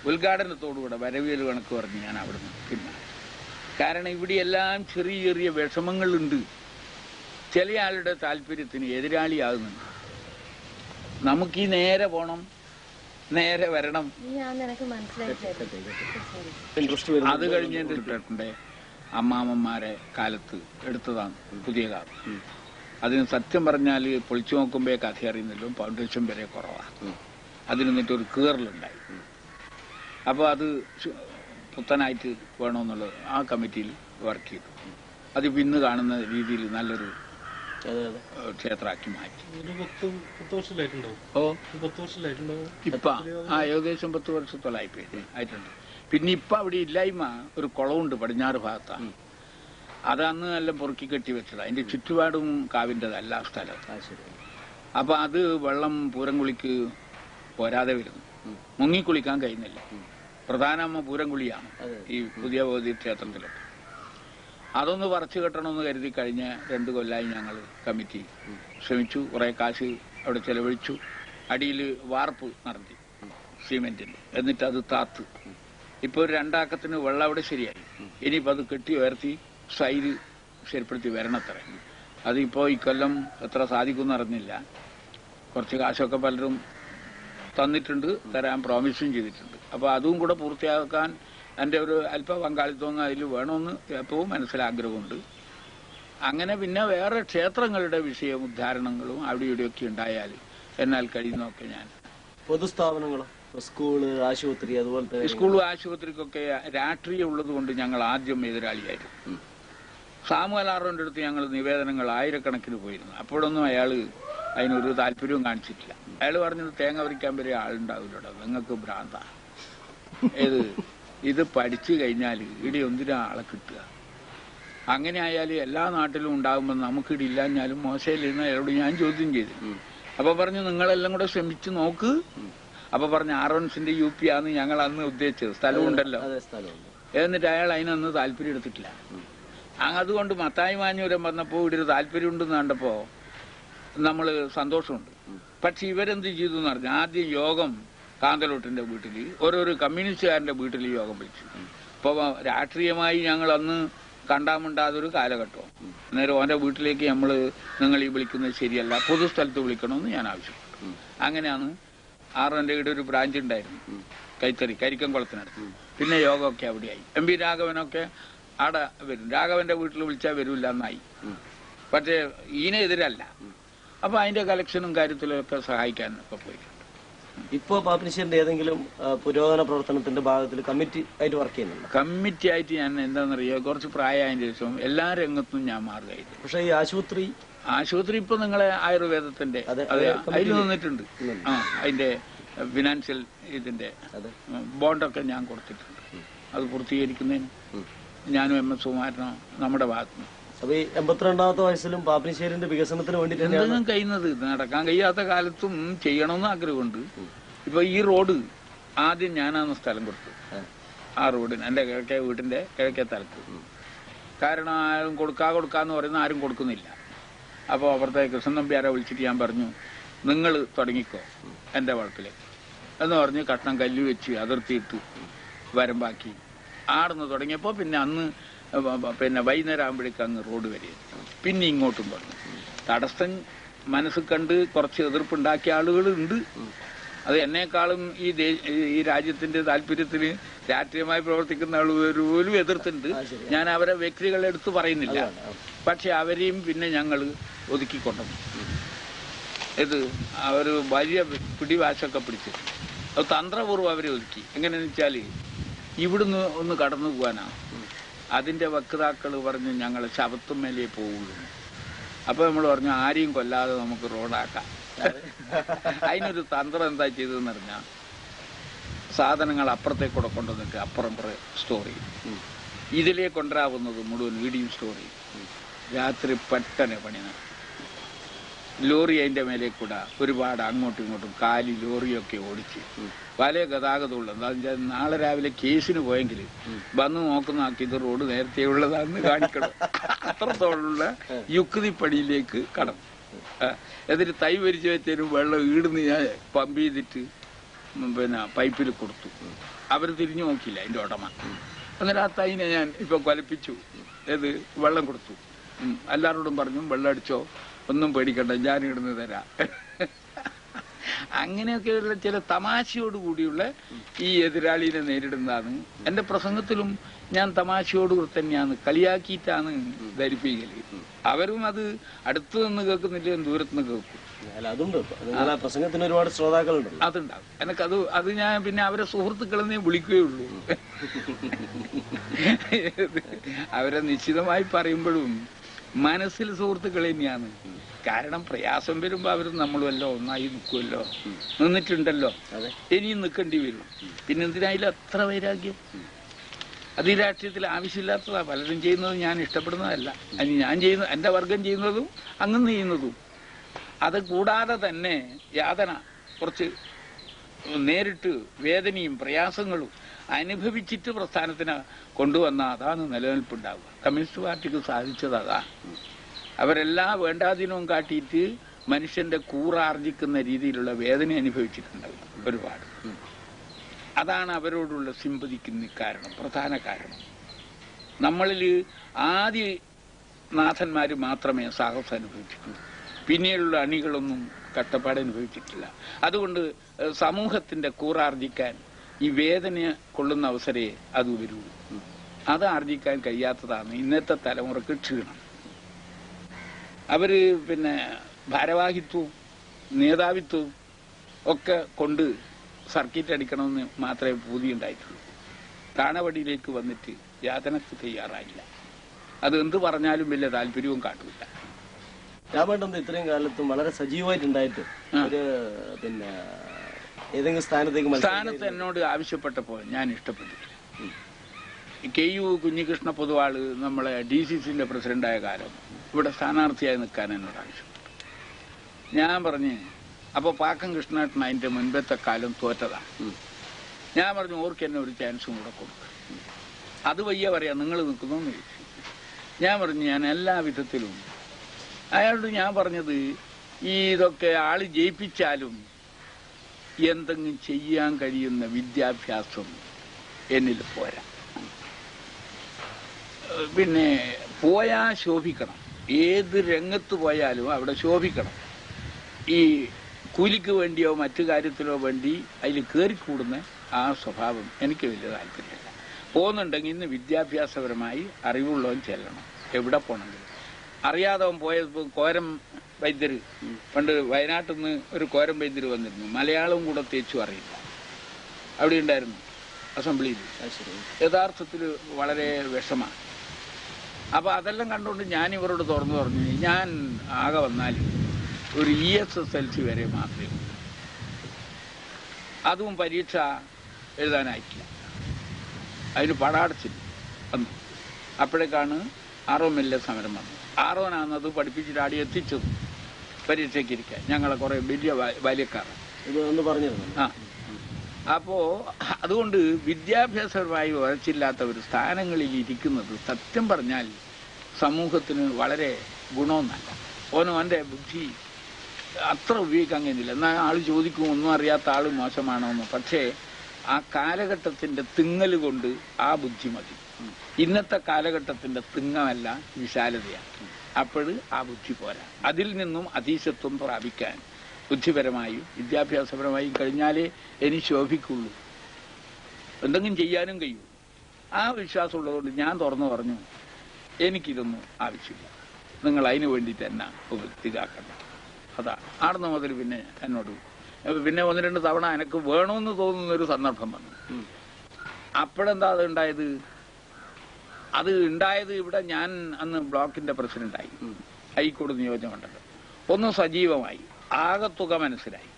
ഉദ്ഘാടനത്തോടുകൂടെ വരവേല് കണക്ക് പറഞ്ഞ് ഞാൻ അവിടുന്ന് പിന്നെ, കാരണം ഇവിടെയെല്ലാം ചെറിയ ചെറിയ വിഷമങ്ങളുണ്ട്. ചില ആളുടെ താല്പര്യത്തിന് എതിരാളിയാകുന്നുണ്ട്. നമുക്ക് ഈ നേരെ പോണം, നേരെ വരണം. അത് കഴിഞ്ഞതിന്റെ അമ്മാമ്മമാരെ കാലത്ത് എടുത്തതാണ് പുതിയ കാലം. അതിന് സത്യം പറഞ്ഞാൽ പൊളിച്ചു നോക്കുമ്പോ കഥ അറിയുന്നില്ല, ഫൗണ്ടേഷൻ വരെ കുറവാണ്. അതിന് എന്നിട്ടൊരു കീറലുണ്ടായി. അപ്പൊ അത് പുത്തനായിട്ട് വേണമെന്നുള്ളത് ആ കമ്മിറ്റിയിൽ വർക്ക് ചെയ്തു. അത് ഇന്ന് കാണുന്ന രീതിയിൽ നല്ലൊരു ക്ഷേത്രമാക്കി മാറ്റി. ഇപ്പൊ ഏകദേശം 10 വർഷത്തോളായി ആയിട്ടുണ്ട്. പിന്നെ ഇപ്പൊ അവിടെ ഇല്ലായ്മ ഒരു കുളമുണ്ട് പടിഞ്ഞാറ് ഭാഗത്താണ്. അതന്ന് നല്ല പൊറുക്കി കെട്ടി വെച്ചത്. അതിന്റെ ചുറ്റുപാടും കാവിൻ്റെതല്ല സ്ഥലം. അപ്പൊ അത് വെള്ളം പൂരംകുളിക്ക് പോരാതെ വരുന്നു, മുങ്ങിക്കുളിക്കാൻ കഴിയുന്നില്ല. പ്രധാനമ്മ പൂരംകുളിയാണ് ഈ പുതിയ ഭഗവതി ക്ഷേത്രത്തിലൊക്കെ. അതൊന്ന് പറിച്ചു കെട്ടണമെന്ന് കരുതി കഴിഞ്ഞ 2 കൊല്ലമായി ഞങ്ങൾ കമ്മിറ്റി ശ്രമിച്ചു. കുറെ കാശ് അവിടെ ചെലവഴിച്ചു. അടിയിൽ വാർപ്പ് നടത്തി സിമെന്റിന്റെ, എന്നിട്ട് അത് താത്ത്. ഇപ്പൊ ഒരു 2 ആക്കത്തിന് വെള്ളം അവിടെ ശരിയായി. ഇനിയിപ്പോ അത് കെട്ടി ഉയർത്തി സൈഡ് ശരിപ്പെടുത്തി വരണത്ര. അതിപ്പോ ഇക്കൊല്ലം എത്ര സാധിക്കുമെന്ന് അറിഞ്ഞില്ല. കുറച്ച് കാശൊക്കെ പലരും തന്നിട്ടുണ്ട്, തരാൻ പ്രോമിസും ചെയ്തിട്ടുണ്ട്. അപ്പൊ അതും കൂടെ പൂർത്തിയാക്കാൻ എൻ്റെ ഒരു അല്പ പങ്കാളിത്തം അതിൽ വേണമെന്ന് എപ്പോഴും മനസ്സിലാഗ്രഹമുണ്ട്. അങ്ങനെ പിന്നെ വേറെ ക്ഷേത്രങ്ങളുടെ വിഷയം ഉദ്ധാരണങ്ങളും അവിടെ ഇവിടെയൊക്കെ ഉണ്ടായാൽ എന്നാൽ കഴിയുന്നതൊക്കെ ഞാൻ. പൊതുസ്ഥാപനങ്ങളോ, സ്കൂള്, ആശുപത്രി, അതുപോലത്തെ സ്കൂളും ആശുപത്രിക്കൊക്കെ രാഷ്ട്രീയം ഉള്ളത് കൊണ്ട് ഞങ്ങൾ ആദ്യം എതിരാളിയായിരുന്നു. സാമുവലാറിന്റെ അടുത്ത് ഞങ്ങൾ നിവേദനങ്ങൾ ആയിരക്കണക്കിന് പോയിരുന്നു. അപ്പോഴൊന്നും അയാള് അതിനൊരു താല്പര്യവും കാണിച്ചിട്ടില്ല. അയാൾ പറഞ്ഞത് തേങ്ങ പറിക്കാൻ വരെ ആളുണ്ടാവില്ലടോ, നിങ്ങൾക്ക് ഭ്രാന്ത. ഇത് പഠിച്ചു കഴിഞ്ഞാൽ ഇവിടെ എന്തിനാ ആളെ കിട്ടുക? അങ്ങനെ ആയാൽ എല്ലാ നാട്ടിലും ഉണ്ടാകുമ്പോൾ നമുക്കിവിടെ ഇല്ലാഞ്ഞാലും മോശമില്ലെന്ന് അയാളോട് ഞാൻ ചോദ്യം ചെയ്തു. അപ്പൊ പറഞ്ഞു നിങ്ങളെല്ലാം കൂടെ ശ്രമിച്ചു നോക്ക്. അപ്പൊ പറഞ്ഞു ആറോൺസിന്റെ UP ആണ് ഞങ്ങൾ അന്ന് ഉദ്ദേശിച്ചത്, സ്ഥലമുണ്ടല്ലോ. എന്നിട്ട് അയാൾ അതിനൊന്നും താല്പര്യം എടുത്തിട്ടില്ല. അതുകൊണ്ട് മത്തായി മാഞ്ഞൂരം വന്നപ്പോ ഇവിടെ ഒരു താല്പര്യം ഉണ്ടെന്ന് കണ്ടപ്പോ നമ്മള് സന്തോഷമുണ്ട്. പക്ഷെ ഇവരെന്ത് ചെയ്തു എന്ന് പറഞ്ഞാൽ ആദ്യം യോഗം കാന്തലോട്ടിന്റെ വീട്ടിൽ, ഓരോരോ കമ്മ്യൂണിസ്റ്റുകാരന്റെ വീട്ടിൽ യോഗം വിളിച്ചു. അപ്പൊ രാഷ്ട്രീയമായി ഞങ്ങൾ അന്ന് കണ്ടാമുണ്ടാതൊരു കാലഘട്ടം. അന്നേരം ഓന്റെ വീട്ടിലേക്ക് നിങ്ങൾ ഈ വിളിക്കുന്നത് ശരിയല്ല, പൊതുസ്ഥലത്ത് വിളിക്കണമെന്ന് ഞാൻ ആവശ്യപ്പെട്ടു. അങ്ങനെയാണ് ആറിന്റെ ഇവിടെ ഒരു ബ്രാഞ്ച് ഉണ്ടായിരുന്നു, കരിക്കംകുളത്തിനടുത്ത്. പിന്നെ യോഗമൊക്കെ അവിടെയായി. MP രാഘവനൊക്കെ അവിടെ വരും. രാഘവന്റെ വീട്ടിൽ വിളിച്ചാൽ വരില്ല എന്നായി. പക്ഷേ ഇതിനെതിരല്ല. അപ്പൊ അതിന്റെ കളക്ഷനും കാര്യത്തിലൊക്കെ സഹായിക്കാൻ ഒക്കെ പോയിട്ടുണ്ട്. ഇപ്പോ പാപ്പിനിശ്ശേരിന്റെ ഏതെങ്കിലും പുരോഗമന പ്രവർത്തനത്തിന്റെ ഭാഗത്തിൽ കമ്മിറ്റി ആയിട്ട് വർക്ക് ചെയ്യുന്നുണ്ട്? കമ്മിറ്റി ആയിട്ട് ഞാൻ എന്താണെന്നറിയോ, കുറച്ച് പ്രായമായതിനു ശേഷം എല്ലാ രംഗത്തും ഞാൻ മാറുകയായിരുന്നു. പക്ഷെ ഈ ആശുപത്രി ഇപ്പൊ നിങ്ങളെ ആയുർവേദത്തിന്റെ അതിൽ നിന്നിട്ടുണ്ട്. അതിന്റെ ഫിനാൻഷ്യൽ ഇതിന്റെ ബോണ്ടൊക്കെ ഞാൻ കൊടുത്തിട്ടുണ്ട്. അത് പൂർത്തീകരിക്കുന്നതിന് ഞാനും MS സുകുമാരനോ നമ്മുടെ ഭാഗത്തുനിന്ന്. അപ്പൊ ഈ 82ാമത്തെ വയസ്സിലും പാപ്പിനിശ്ശേരിന്റെ വികസനത്തിന് വേണ്ടി എന്തെങ്കിലും കഴിയുന്നത്, നടക്കാൻ കഴിയാത്ത കാലത്തും ചെയ്യണമെന്ന് ആഗ്രഹമുണ്ട്. ഇപ്പൊ ഈ റോഡ് ആദ്യം ഞാനാണ് സ്ഥലം കൊടുത്തു. ആ റോഡിന് എന്റെ കിഴക്കേ വീട്ടിന്റെ കിഴക്കേ തലത്ത്. കാരണം ആരും കൊടുക്കാന്ന് പറയുന്ന ആരും കൊടുക്കുന്നില്ല. അപ്പോൾ അവിടുത്തെ കൃഷ്ണൻ നമ്പ്യാരെ വിളിച്ചിട്ട് ഞാൻ പറഞ്ഞു, നിങ്ങൾ തുടങ്ങിക്കോ എന്റെ വളപ്പിലേക്ക് എന്ന് പറഞ്ഞ് കഷ്ണം കല്ല് വെച്ച് അതിർത്തിയിട്ട് വരമ്പാക്കി ആടുന്ന് തുടങ്ങിയപ്പോ പിന്നെ അന്ന് വൈകുന്നേരം ആകുമ്പോഴേക്ക് അങ്ങ് റോഡ് വരെ, പിന്നെ ഇങ്ങോട്ടും പറഞ്ഞു. തടസ്സം മനസ്സിൽ കണ്ട് കുറച്ച് എതിർപ്പുണ്ടാക്കിയ ആളുകളുണ്ട്. അത് എന്നെക്കാളും ഈ രാജ്യത്തിന്റെ താല്പര്യത്തിന് രാഷ്ട്രീയമായി പ്രവർത്തിക്കുന്ന ആളുകൾ പോലും എതിർത്തുണ്ട്. ഞാൻ അവരെ വ്യക്തികളെ എടുത്ത് പറയുന്നില്ല. പക്ഷെ അവരെയും പിന്നെ ഞങ്ങൾ ഒതുക്കിക്കൊണ്ടു. ഇത് അവർ വലിയ പിടിവാശൊക്കെ പിടിച്ചിട്ട് അത് തന്ത്രപൂർവ്വം അവരെ ഒതുക്കി. എങ്ങനെയാണെന്ന് വെച്ചാൽ ഇവിടുന്ന് ഒന്ന് കടന്നു പോകാനാണ്. അതിന്റെ വക്താക്കൾ പറഞ്ഞു ഞങ്ങൾ ശവത്തുമേലേ പോവുള്ളൂ. അപ്പൊ നമ്മൾ പറഞ്ഞു ആരെയും കൊല്ലാതെ നമുക്ക് റോഡാക്കാം. അതിനൊരു തന്ത്രം എന്താ ചെയ്തതെന്ന് പറഞ്ഞാൽ സാധനങ്ങൾ അപ്പുറത്തേക്കൂടെ കൊണ്ടുവന്നിട്ട് അപ്പുറം സ്റ്റോർ ചെയ്യും. ഇതിലേ കൊണ്ടുവരാവുന്നത് മുഴുവൻ വീടിയും സ്റ്റോർ ചെയ്യും. രാത്രി പെട്ടെന്ന് പണി നടക്കും. ലോറി അതിന്റെ മേലെ കൂടെ ഒരുപാട് അങ്ങോട്ടും ഇങ്ങോട്ടും കാലി ലോറിയൊക്കെ ഓടിച്ച് പല ഗതാഗതമുള്ളത്. എന്താണെന്ന് വെച്ചാൽ നാളെ രാവിലെ കേസിന് പോയെങ്കിൽ വന്ന് നോക്കുന്ന ഇത് റോഡ് നേരത്തെ ഉള്ളതാണെന്ന് കാണിക്കണം. അത്രത്തോളമുള്ള യുക്തിപ്പടിയിലേക്ക് കടന്നു. എന്നിട്ട് തൈ വരിച്ചു വെച്ചതിനും വെള്ളം ഈടുന്ന് ഞാൻ പമ്പ് ചെയ്തിട്ട് പിന്നെ പൈപ്പിൽ കൊടുത്തു. അവർ തിരിഞ്ഞു നോക്കിയില്ല അതിന്റെ ഉടമ. എന്നിട്ട് ആ തൈനെ ഞാൻ ഇപ്പൊ കൊലപ്പിച്ചു. ഏത് വെള്ളം കൊടുത്തു. എല്ലാവരോടും പറഞ്ഞു വെള്ളം അടിച്ചോ, ഒന്നും പേടിക്കണ്ട, ഞാൻ ഇടുന്ന് തരാം. അങ്ങനെയൊക്കെയുള്ള ചില തമാശയോടുകൂടിയുള്ള ഈ എതിരാളിനെ നേരിടുന്നതാണ്. എന്റെ പ്രസംഗത്തിലും ഞാൻ തമാശയോടുകൂടി തന്നെയാണ്, കളിയാക്കിയിട്ടാണ് ധരിപ്പിക്കല്. അവരും അത് അടുത്ത് നിന്ന് കേൾക്കുന്നില്ല, ദൂരത്ത് നിന്ന് കേൾക്കും. പ്രസംഗത്തിന് ഒരുപാട് ശ്രോതാക്കളുണ്ട്. അതുണ്ടാവും. അത് ഞാൻ പിന്നെ അവരെ സുഹൃത്തുക്കളെന്നേ വിളിക്കുകയുള്ളൂ. അവരെ നിശ്ചിതമായി പറയുമ്പോഴും മനസ്സിൽ സുഹൃത്തുക്കൾ തന്നെയാണ്. കാരണം പ്രയാസം വരുമ്പോ അവരും നമ്മളുമല്ലോ ഒന്നായി നിൽക്കുമല്ലോ, നിന്നിട്ടുണ്ടല്ലോ, ഇനിയും നിൽക്കേണ്ടി വരും. പിന്നെ എന്തിനായാലും അത്ര വൈരാഗ്യം? അത് ഈ രാഷ്ട്രീയത്തിൽ ആവശ്യമില്ലാത്തതാ. പലരും ചെയ്യുന്നത് ഞാൻ ഇഷ്ടപ്പെടുന്നതല്ല. ഞാൻ ചെയ്യുന്ന എന്റെ വർഗം ചെയ്യുന്നതും അങ്ങനെ ചെയ്യുന്നതും. അത് കൂടാതെ തന്നെ യാതന കുറച്ച് നേരിട്ട് വേദനയും പ്രയാസങ്ങളും അനുഭവിച്ചിട്ട് പ്രസ്ഥാനത്തിന് കൊണ്ടുവന്ന അതാണ് നിലനിൽപ്പുണ്ടാവുക. കമ്മ്യൂണിസ്റ്റ് പാർട്ടിക്ക് സാധിച്ചത് അതാ. അവരെല്ലാ വേണ്ടാധീനവും കാട്ടിയിട്ട് മനുഷ്യന്റെ കൂറാർജിക്കുന്ന രീതിയിലുള്ള വേദന അനുഭവിച്ചിട്ടുണ്ടാവും ഒരുപാട്. അതാണ് അവരോടുള്ള സിമ്പതിക്കുന്ന കാരണം, പ്രധാന കാരണം. നമ്മളിൽ ആദ്യ നാഥന്മാര് മാത്രമേ സാഹസം അനുഭവിച്ചിട്ടുള്ളൂ. പിന്നീടുള്ള അണികളൊന്നും കഷ്ടപ്പാട് അനുഭവിച്ചിട്ടില്ല. അതുകൊണ്ട് സമൂഹത്തിന്റെ കൂറാർജിക്കാൻ ഈ വേദന കൊള്ളുന്ന അവസരേ അത് വരൂ. അത് ആർജിക്കാൻ കഴിയാത്തതാണ് ഇന്നത്തെ തലമുറക്ക് ക്ഷീണം. അവര് പിന്നെ ഭാരവാഹിത്വവും നേതാവിത്വവും ഒക്കെ കൊണ്ട് സർക്കിറ്റ് അടിക്കണമെന്ന് മാത്രമേ പൂതി ഉണ്ടായിട്ടുള്ളൂ. താണവടിയിലേക്ക് വന്നിട്ട് യാതനക്ക് തയ്യാറായില്ല. അത് എന്ത് പറഞ്ഞാലും വലിയ താല്പര്യവും കാട്ടില്ല. രാമേട്ടൻ ഇത്രയും കാലത്തും വളരെ സജീവമായിട്ടുണ്ടായിട്ട് ഒരു പിന്നെ ഏതെങ്കിലും സ്ഥാനത്ത് എന്നോട് ആവശ്യപ്പെട്ടപ്പോൾ ഞാൻ ഇഷ്ടപ്പെട്ടില്ല. KU കുഞ്ഞികൃഷ്ണ പൊതുവാള് നമ്മളെ DCCന്റെ പ്രസിഡന്റായ കാലം ഇവിടെ സ്ഥാനാർത്ഥിയായി നിൽക്കാൻ എന്നോട് ആവശ്യപ്പെട്ടു. ഞാൻ പറഞ്ഞ് അപ്പൊ പാക്കം കൃഷ്ണേട്ടൻ അതിന്റെ മുൻപത്തെ കാലം തോറ്റതാണ്. ഞാൻ പറഞ്ഞു ഓർക്ക് എന്നെ ഒരു ചാൻസും കൂടെ കൊടുക്കും. അത് വയ്യ പറയാ, നിങ്ങൾ നിൽക്കുന്നോന്ന് ചോദിച്ചു. ഞാൻ പറഞ്ഞു ഞാൻ എല്ലാ വിധത്തിലും. അയാളോട് ഞാൻ പറഞ്ഞത് ഇതൊക്കെ ആള് ജയിപ്പിച്ചാലും എന്തെങ്കിലും ചെയ്യാൻ കഴിയുന്ന വിദ്യാഭ്യാസം എന്നിൽ പോരാ. പിന്നെ പോയാ ശോഭിക്കണം. ഏത് രംഗത്ത് പോയാലും അവിടെ ശോഭിക്കണം. ഈ കൂലിക്ക് വേണ്ടിയോ മറ്റു കാര്യത്തിലോ വേണ്ടി അതിൽ കയറിക്കൂടുന്ന ആ സ്വഭാവം എനിക്ക് വലിയ താല്പര്യമില്ല. പോകുന്നുണ്ടെങ്കിൽ ഇന്ന് വിദ്യാഭ്യാസപരമായി അറിവുള്ളവൻ ചെല്ലണം. എവിടെ പോകണമെങ്കിലും അറിയാതവൻ പോയപ്പോൾ കോരം വൈദ്യര് പണ്ട് വയനാട്ടിൽ നിന്ന് ഒരു കോരം വൈദ്യര് വന്നിരുന്നു. മലയാളവും കൂടെ തേച്ചു അറിയില്ല. അവിടെ ഉണ്ടായിരുന്നു അസംബ്ലിയിൽ. യഥാർത്ഥത്തിൽ വളരെ വിഷമാണ്. അപ്പൊ അതെല്ലാം കണ്ടുകൊണ്ട് ഞാൻ ഇവരോട് തുറന്നു പറഞ്ഞു, ഞാൻ ആകെ വന്നാൽ ഒരു ESSLC വരെ മാത്രമേ ഉള്ളൂ. അതും പരീക്ഷ എഴുതാനായിട്ടില്ല. അതിന് പടാടച്ചില്ല വന്നു. അപ്പോഴേക്കാണ് ROML സമരം വന്നത്. ROനാണത് പഠിപ്പിച്ചിട്ട് ആടി എത്തിച്ചത് പരീക്ഷയ്ക്ക് ഇരിക്കാൻ. ഞങ്ങളെ കുറെ വലിയ ബാല്യക്കാർ ആ. അപ്പോ അതുകൊണ്ട് വിദ്യാഭ്യാസപരമായി വളർച്ചയില്ലാത്ത ഒരു സ്ഥാനങ്ങളിൽ ഇരിക്കുന്നത് സത്യം പറഞ്ഞാൽ സമൂഹത്തിന് വളരെ ഗുണമൊന്നല്ല. ഓൻ്റെ ബുദ്ധി അത്ര ഉപയോഗിക്കാൻ കഴിയുന്നില്ല. എന്നാൽ ആള് ചോദിക്കും ഒന്നും അറിയാത്ത ആള് മോശമാണോ എന്ന്. പക്ഷേ ആ കാലഘട്ടത്തിന്റെ തിങ്ങൽ കൊണ്ട് ആ ബുദ്ധി മതി. ഇന്നത്തെ കാലഘട്ടത്തിന്റെ തിങ്ങമല്ല വിശാലതയാണ്. അപ്പോൾ ആ ബുദ്ധി പോരാ. അതിൽ നിന്നും അതീശത്വം പ്രാപിക്കാൻ ബുദ്ധിപരമായും വിദ്യാഭ്യാസപരമായും കഴിഞ്ഞാലേ ഇനി ശോഭിക്കുള്ളൂ, എന്തെങ്കിലും ചെയ്യാനും കഴിയൂ. ആ വിശ്വാസമുള്ളതുകൊണ്ട് ഞാൻ തുറന്നു പറഞ്ഞു, എനിക്കിതൊന്നും ആവശ്യമില്ല, നിങ്ങൾ അതിനു വേണ്ടിയിട്ട് തന്നെ ഇതാക്കണം. അതാ ആടുന്ന മുതൽ പിന്നെ എന്നോട് പിന്നെ 1-2 തവണ എനിക്ക് വേണമെന്ന് തോന്നുന്നൊരു സന്ദർഭം വന്നു. അപ്പോഴെന്താ അതുണ്ടായത്, അത് ഉണ്ടായത് ഇവിടെ ഞാൻ അന്ന് ബ്ലോക്കിന്റെ പ്രസിഡന്റായി, ഹൈക്കോടതി നിയോജകമണ്ഡലം ഒന്ന് സജീവമായി, ആകത്തുക മനസ്സിലായി.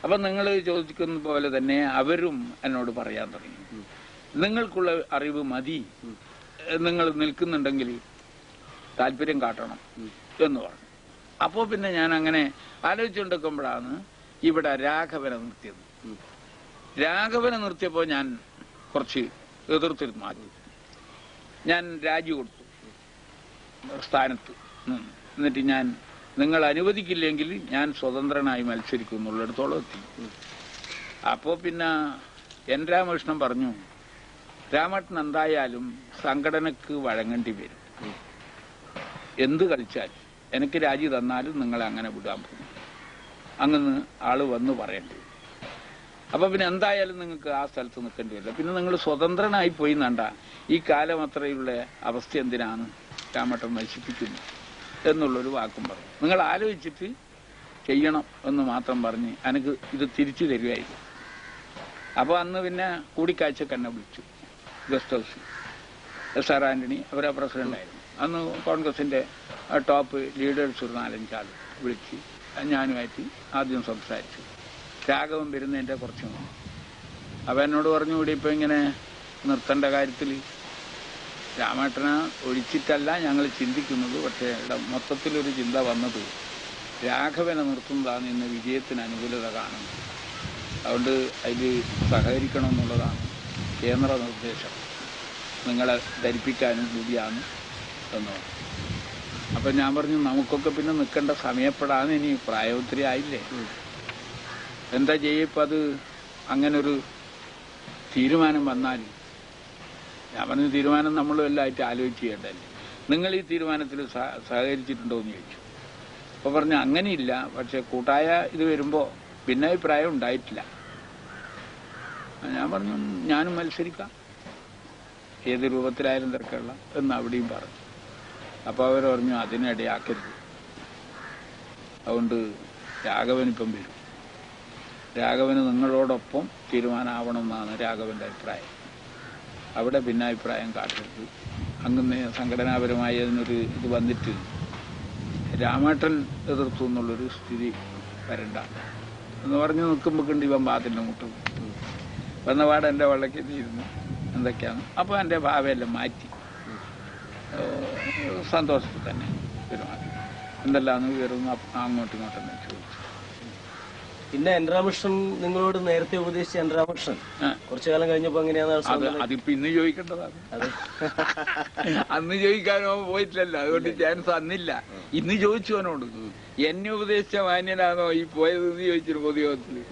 അപ്പൊ നിങ്ങൾ ചോദിക്കുന്ന പോലെ തന്നെ അവരും എന്നോട് പറയാൻ തുടങ്ങി, നിങ്ങൾക്കുള്ള അറിവ് മതി, നിങ്ങൾ നിൽക്കുന്നുണ്ടെങ്കിൽ താല്പര്യം കാട്ടണം എന്ന് പറഞ്ഞു. അപ്പോ പിന്നെ ഞാൻ അങ്ങനെ ആലോചിച്ചുകൊണ്ടിരിക്കുമ്പോഴാണ് ഇവിടെ രാഘവനെ നിർത്തിയത്. രാഘവനെ നിർത്തിയപ്പോൾ ഞാൻ കുറച്ച് എതിർത്തിരുന്നു. ആദ്യം ഞാൻ രാജി കൊടുത്തു സ്ഥാനത്ത്. എന്നിട്ട് ഞാൻ നിങ്ങൾ അനുവദിക്കില്ലെങ്കിൽ ഞാൻ സ്വതന്ത്രനായി മത്സരിക്കും എന്നുള്ളിടത്തോളം എത്തി. അപ്പോ പിന്നെ എൻ രാമകൃഷ്ണൻ പറഞ്ഞു, രാമേട്ടൻ എന്തായാലും സംഘടനക്ക് വഴങ്ങേണ്ടി വരും, എന്ത് കളിച്ചാൽ എനിക്ക് രാജി തന്നാലും നിങ്ങളെ അങ്ങനെ വിടാൻ പോകും, അങ്ങനെ ആള് വന്ന് പറയേണ്ടി വരും. അപ്പൊ പിന്നെ എന്തായാലും നിങ്ങൾക്ക് ആ സ്ഥലത്ത് നിൽക്കേണ്ടി വരില്ല, പിന്നെ നിങ്ങൾ സ്വതന്ത്രനായി പോയി നണ്ട ഈ കാലം അത്രയുള്ള അവസ്ഥ എന്തിനാണ് രാമേട്ടൻ നശിപ്പിക്കുന്നു എന്നുള്ളൊരു വാക്കും പറഞ്ഞു. നിങ്ങൾ ആലോചിച്ചിട്ട് ചെയ്യണം എന്ന് മാത്രം പറഞ്ഞ് എനിക്ക് ഇത് തിരിച്ചു തരുമായിരിക്കും. അപ്പൊ അന്ന് പിന്നെ കൂടിക്കാഴ്ചക്ക് എന്നെ വിളിച്ചു ഗസ്റ്റ് ഹൗസിൽ. SR ആന്റണി അവരെ പ്രസിഡന്റായിരുന്നു. അന്ന് കോൺഗ്രസിന്റെ ടോപ്പ് ലീഡേഴ്സ് ഒരു 4-5 ആൾ വിളിച്ച് ഞാനുമായിട്ട് ആദ്യം സംസാരിച്ചു. രാഘവൻ വരുന്നതിന്റെ കുറച്ച് മുമ്പ്. അപ്പൊ എന്നോട് പറഞ്ഞു, ഇവിടെ ഇപ്പൊ ഇങ്ങനെ നിർത്തേണ്ട കാര്യത്തിൽ രാമേട്ടനെ ഒഴിച്ചിട്ടല്ല ഞങ്ങൾ ചിന്തിക്കുന്നത്, പക്ഷേ മൊത്തത്തിലൊരു ചിന്ത വന്നത് രാഘവനെ നിർത്തുന്നതാണ് ഇന്ന് വിജയത്തിന് അനുകൂലത കാണുന്നത്, അതുകൊണ്ട് അതിൽ സഹകരിക്കണം എന്നുള്ളതാണ് കേന്ദ്ര നിർദ്ദേശം, നിങ്ങളെ ധരിപ്പിക്കാനും കൂടിയാണ് എന്ന് പറഞ്ഞു. അപ്പൊ ഞാൻ പറഞ്ഞു, നമുക്കൊക്കെ പിന്നെ നിൽക്കേണ്ട സമയപ്പെടാന്ന്, ഇനി പ്രായോത്തരി ആയില്ലേ, എന്താ ചെയ്യപ്പോ അത് അങ്ങനൊരു തീരുമാനം വന്നാൽ. ഞാൻ പറഞ്ഞ തീരുമാനം നമ്മളും എല്ലായിട്ട് ആലോചിച്ച് ചെയ്യേണ്ടല്ലേ, നിങ്ങൾ ഈ തീരുമാനത്തിൽ സഹകരിച്ചിട്ടുണ്ടോ എന്ന് ചോദിച്ചു. അപ്പൊ പറഞ്ഞു അങ്ങനെയില്ല, പക്ഷെ കൂട്ടായ ഇത് വരുമ്പോ ഭിന്നാഭിപ്രായം ഉണ്ടായിട്ടില്ല. ഞാൻ പറഞ്ഞു ഞാനും മത്സരിക്കാം, ഏത് രൂപത്തിലായാലും തിരക്കുള്ള എന്ന് അവിടെയും പറഞ്ഞു. അപ്പൊ അവർ പറഞ്ഞു അതിനിടയാക്കരുത്, അതുകൊണ്ട് രാഘവനിപ്പം വരും, രാഘവന് നിങ്ങളോടൊപ്പം തീരുമാനമാവണമെന്നാണ് രാഘവന്റെ അഭിപ്രായം, അവിടെ ഭിന്നാഭിപ്രായം കാട്ടരുത്, അങ്ങനെ സംഘടനാപരമായി അതിനൊരു ഇത് വന്നിട്ട് രാമേട്ടൻ എതിർത്തു എന്നുള്ളൊരു സ്ഥിതി വരണ്ട എന്ന് പറഞ്ഞ് നിൽക്കുമ്പോൾ കണ്ട് ഇവൻ പാത്തിന്റെ മുട്ടും വന്നപാട് എന്റെ വള്ളക്കെത്തിയിരുന്നു എന്തൊക്കെയാണ്. അപ്പൊ എന്റെ ഭാവയെല്ലാം മാറ്റി സന്തോഷത്തിൽ തന്നെ പെരുമാറി. എന്തെല്ലാന്ന് വിവരമൊന്നും അങ്ങോട്ടും ഇങ്ങോട്ടും ചോദിച്ചു. പിന്നെ എൻ രാമകൃഷ്ണൻ നിങ്ങളോട് നേരത്തെ ഉപദേശിച്ച എൻ രാമകൃഷ്ണൻ കുറച്ചു കാലം കഴിഞ്ഞപ്പോ എങ്ങനെയാന്ന് അതിപ്പോ ഇന്ന് ചോദിക്കേണ്ടതാണ്. അന്ന് ചോദിക്കാനോ പോയിട്ടില്ലല്ലോ, അതുകൊണ്ട് ചാൻസ് അന്നില്ല. ഇന്ന് ചോദിച്ചു അവനോട്, എന്നെ ഉപദേശിച്ച മാന്യനാണോ ഈ പോയതെന്ന് ചോദിച്ചിട്ട് പൊതുയോഗത്തില്.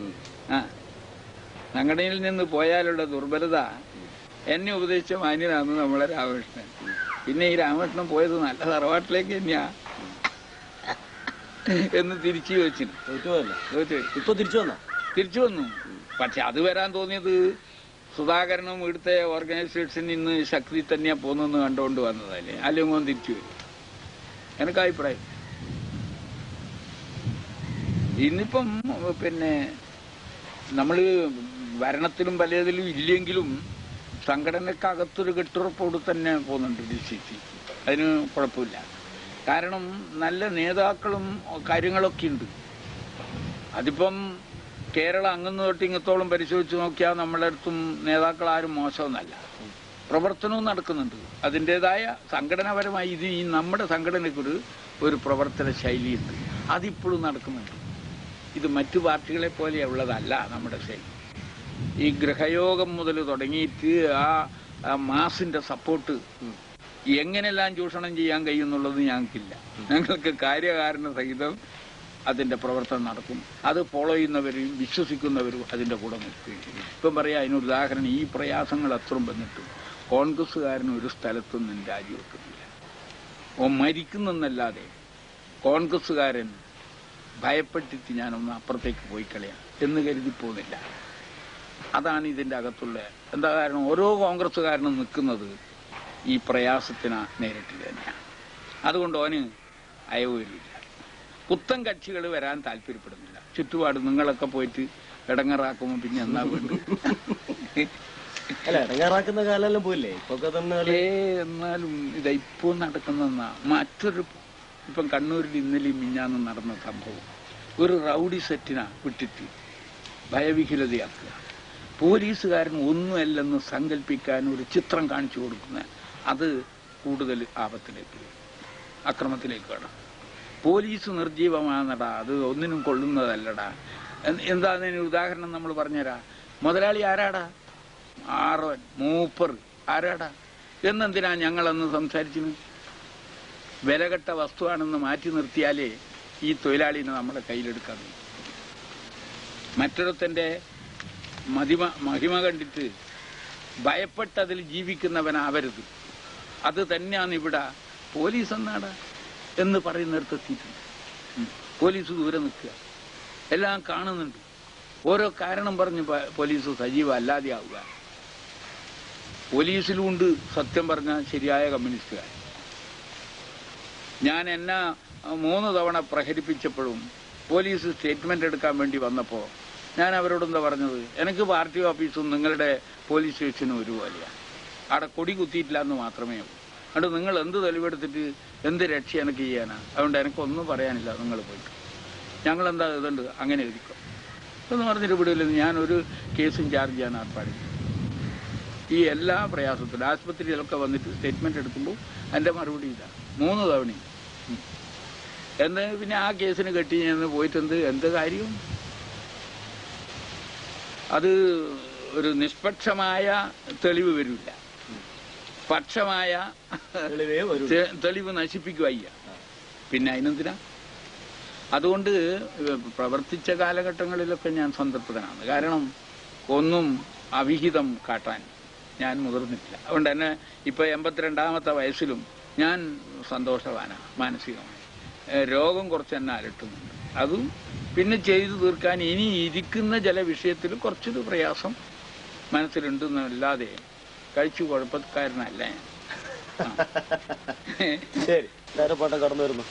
സംഘടനയിൽ നിന്ന് പോയാലുള്ള ദുർബലത എന്നെ ഉപദേശിച്ച മാന്യനാണ് നമ്മളെ രാമകൃഷ്ണൻ. പിന്നെ ഈ രാമകൃഷ്ണൻ പോയത് നല്ല തറവാട്ടിലേക്ക് തന്നെയാ എന്ന് തിരിച്ചു ചോദിച്ചില്ല. ഇപ്പൊ തിരിച്ചു വന്നു. പക്ഷെ അത് വരാൻ തോന്നിയത് സുധാകരനും ഇവിടുത്തെ ഓർഗനൈസേഷൻ ഇന്ന് ശക്തി തന്നെയാ പോകുന്നെന്ന് കണ്ടുകൊണ്ട് വന്നതല്ലേ, അല്ലെങ്കിൽ തിരിച്ചു വരും. എനിക്ക് അഭിപ്രായം ഇന്നിപ്പം പിന്നെ നമ്മള് ഭരണത്തിലും പലതിലും ഇല്ലെങ്കിലും സംഘടനക്കകത്തൊരു കെട്ടുറപ്പോട് തന്നെ പോകുന്നുണ്ട് DCC. അതിന് കുഴപ്പമില്ല. കാരണം നല്ല നേതാക്കളും കാര്യങ്ങളൊക്കെ ഉണ്ട്. അതിപ്പം കേരളം അങ്ങന്ന് തൊട്ട് ഇങ്ങത്തോളം പരിശോധിച്ച് നോക്കിയാൽ നമ്മുടെ അടുത്തും നേതാക്കൾ ആരും മോശമൊന്നല്ല, പ്രവർത്തനവും നടക്കുന്നുണ്ട്. അതിൻ്റെതായ സംഘടനാപരമായി ഇത് ഈ നമ്മുടെ സംഘടനയ്ക്കൊരു ഒരു പ്രവർത്തന ശൈലിയുണ്ട്, അതിപ്പോഴും നടക്കുന്നുണ്ട്. ഇത് മറ്റു പാർട്ടികളെ പോലെ ഉള്ളതല്ല നമ്മുടെ ശൈലി. ഈ ഗൃഹയോഗം മുതൽ തുടങ്ങിയിട്ട് ആ മാസിന്റെ സപ്പോർട്ട് എങ്ങനെല്ലാം ചൂഷണം ചെയ്യാൻ കഴിയുന്നുള്ളത് ഞങ്ങൾക്കില്ല. ഞങ്ങൾക്ക് കാര്യകാരണ സഹിതം അതിന്റെ പ്രവർത്തനം നടക്കും. അത് ഫോളോ ചെയ്യുന്നവരും വിശ്വസിക്കുന്നവരും അതിന്റെ കൂടെ നിൽക്കുകയും ചെയ്യും. ഇപ്പം പറയാം, അതിനൊരു ഉദാഹരണം, ഈ പ്രയാസങ്ങൾ അത്രയും വന്നിട്ടും കോൺഗ്രസ്സുകാരന് ഒരു സ്ഥലത്തൊന്നും രാജിവെക്കുന്നില്ല. ഓ മരിക്കുന്നല്ലാതെ കോൺഗ്രസ്സുകാരൻ ഭയപ്പെട്ടിട്ട് ഞാനൊന്ന് അപ്പുറത്തേക്ക് പോയി കളയാം എന്ന് കരുതി പോകുന്നില്ല. അതാണ് ഇതിന്റെ അകത്തുള്ള എന്താ കാരണം, ഓരോ കോൺഗ്രസ്സുകാരനും നിൽക്കുന്നത് ഈ പ്രയാസത്തിന് നേരിട്ടില്ല തന്നെയാണ്. അതുകൊണ്ട് അവന് അയവില്ല. പുത്തൻ കക്ഷികൾ വരാൻ താല്പര്യപ്പെടുന്നില്ല. ചുറ്റുപാട് നിങ്ങളൊക്കെ പോയിട്ട് ഇടങ്ങറാക്കുമ്പോൾ പിന്നെ എന്നാ വേണ്ടു. അല്ല ഇടങ്ങാറാക്കുന്ന കാലെല്ലാം പോയില്ലേ ഇപ്പൊക്കെ തന്നെ എന്നാലും ഇതാ ഇപ്പോൾ നടക്കുന്ന മറ്റൊരു ഇപ്പം കണ്ണൂരിൽ ഇന്നലെയും മിഞ്ഞാന്നും നടന്ന സംഭവം ഒരു റൗഡി സെറ്റിനാ വിട്ടിട്ട് ഭയവിഹുലതയാക്കുക. പോലീസുകാരൻ ഒന്നുമല്ലെന്ന് സങ്കല്പിക്കാൻ ഒരു ചിത്രം കാണിച്ചു കൊടുക്കുന്ന അത് കൂടുതൽ ആപത്തിലേക്ക് അക്രമത്തിലേക്ക് വേണം. പോലീസ് നിർജീവമാണെന്നടാ, അത് ഒന്നിനും കൊള്ളുന്നതല്ലടാ. എന്താണെന്നതിന് ഉദാഹരണം നമ്മൾ പറഞ്ഞുതരാ. മുതലാളി ആരാടാ? ആറവൻ മൂപ്പർ ആരാടാ എന്നെന്തിനാ ഞങ്ങളന്ന് സംസാരിച്ചിന്? വിലകെട്ട വസ്തുവാണെന്ന് മാറ്റി നിർത്തിയാലേ ഈ തൊഴിലാളിനെ നമ്മുടെ കയ്യിലെടുക്കാൻ. മറ്റൊരുത്തന്റെ മഹിമ കണ്ടിട്ട് ഭയപ്പെട്ടതിൽ ജീവിക്കുന്നവനാവരുത്. അത് തന്നെയാണ് ഇവിടെ പോലീസ് എന്നാടാ എന്ന് പറയുന്നിടത്തെത്തിയിട്ടുണ്ട്. പോലീസ് ദൂരെ നിൽക്കുക, എല്ലാം കാണുന്നുണ്ട്. ഓരോ കാരണം പറഞ്ഞ് പോലീസ് സജീവം അല്ലാതെ ആവുക. പോലീസിലുമുണ്ട് സത്യം പറഞ്ഞാൽ ശരിയായ കമ്മ്യൂണിസ്റ്റുകാർ. ഞാൻ എന്നെ 3 തവണ പ്രഹരിപ്പിച്ചപ്പോഴും പോലീസ് സ്റ്റേറ്റ്മെന്റ് എടുക്കാൻ വേണ്ടി വന്നപ്പോൾ ഞാൻ അവരോടെന്താ പറഞ്ഞത്? എനിക്ക് പാർട്ടി ഓഫീസും നിങ്ങളുടെ പോലീസ് സ്റ്റേഷനും ഒരുപോലെയാണ്. അവിടെ കൊടി കുത്തിയിട്ടില്ല എന്ന് മാത്രമേ ഉള്ളൂ. അതുകൊണ്ട് നിങ്ങൾ എന്ത് തെളിവെടുത്തിട്ട് എന്ത് രക്ഷ എനിക്ക് ചെയ്യാനാ? അതുകൊണ്ട് എനിക്കൊന്നും പറയാനില്ല, നിങ്ങൾ പോയിട്ട് ഞങ്ങളെന്താ ഇതുണ്ട് അങ്ങനെ എഴുതിക്കോ എന്ന് പറഞ്ഞിട്ട് വിടില്ല. ഞാനൊരു കേസും ചാർജ് ചെയ്യാൻ പാടില്ല. ഈ എല്ലാ പ്രയാസത്തിലും ആശുപത്രിയിലൊക്കെ വന്നിട്ട് സ്റ്റേറ്റ്മെന്റ് എടുക്കുമ്പോൾ എൻ്റെ മറുപടി ഇല്ല 3 തവണയും. എന്ന് പിന്നെ ആ കേസിന് കെട്ടി ഞാൻ പോയിട്ടുണ്ട്. എന്ത് കാര്യം? അത് ഒരു നിഷ്പക്ഷമായ തെളിവ് വരില്ല, പക്ഷമായ തെളിവ് നശിപ്പിക്കുകയ്യ. പിന്നെ അതിനെന്തിനാ? അതുകൊണ്ട് പ്രവർത്തിച്ച കാലഘട്ടങ്ങളിലൊക്കെ ഞാൻ സംതൃപ്തനാണ്. കാരണം ഒന്നും അവിഹിതം കാട്ടാൻ ഞാൻ മുതിർന്നിട്ടില്ല. അതുകൊണ്ട് തന്നെ ഇപ്പൊ 82ാമത്തെ വയസ്സിലും ഞാൻ സന്തോഷവാനാണ് മാനസികമായി. രോഗം കുറച്ച് തന്നെ അലട്ടുന്നുണ്ട്. അതും പിന്നെ ചെയ്തു തീർക്കാൻ ഇനി ഇരിക്കുന്ന ചില വിഷയത്തിൽ കുറച്ചൊരു പ്രയാസം മനസ്സിലുണ്ടെന്നല്ലാതെ കഴിച്ചു കുഴപ്പക്കാരനല്ല ഞാൻ. ശരി, നേരെ പാട്ടം കടന്നു വരുന്നു.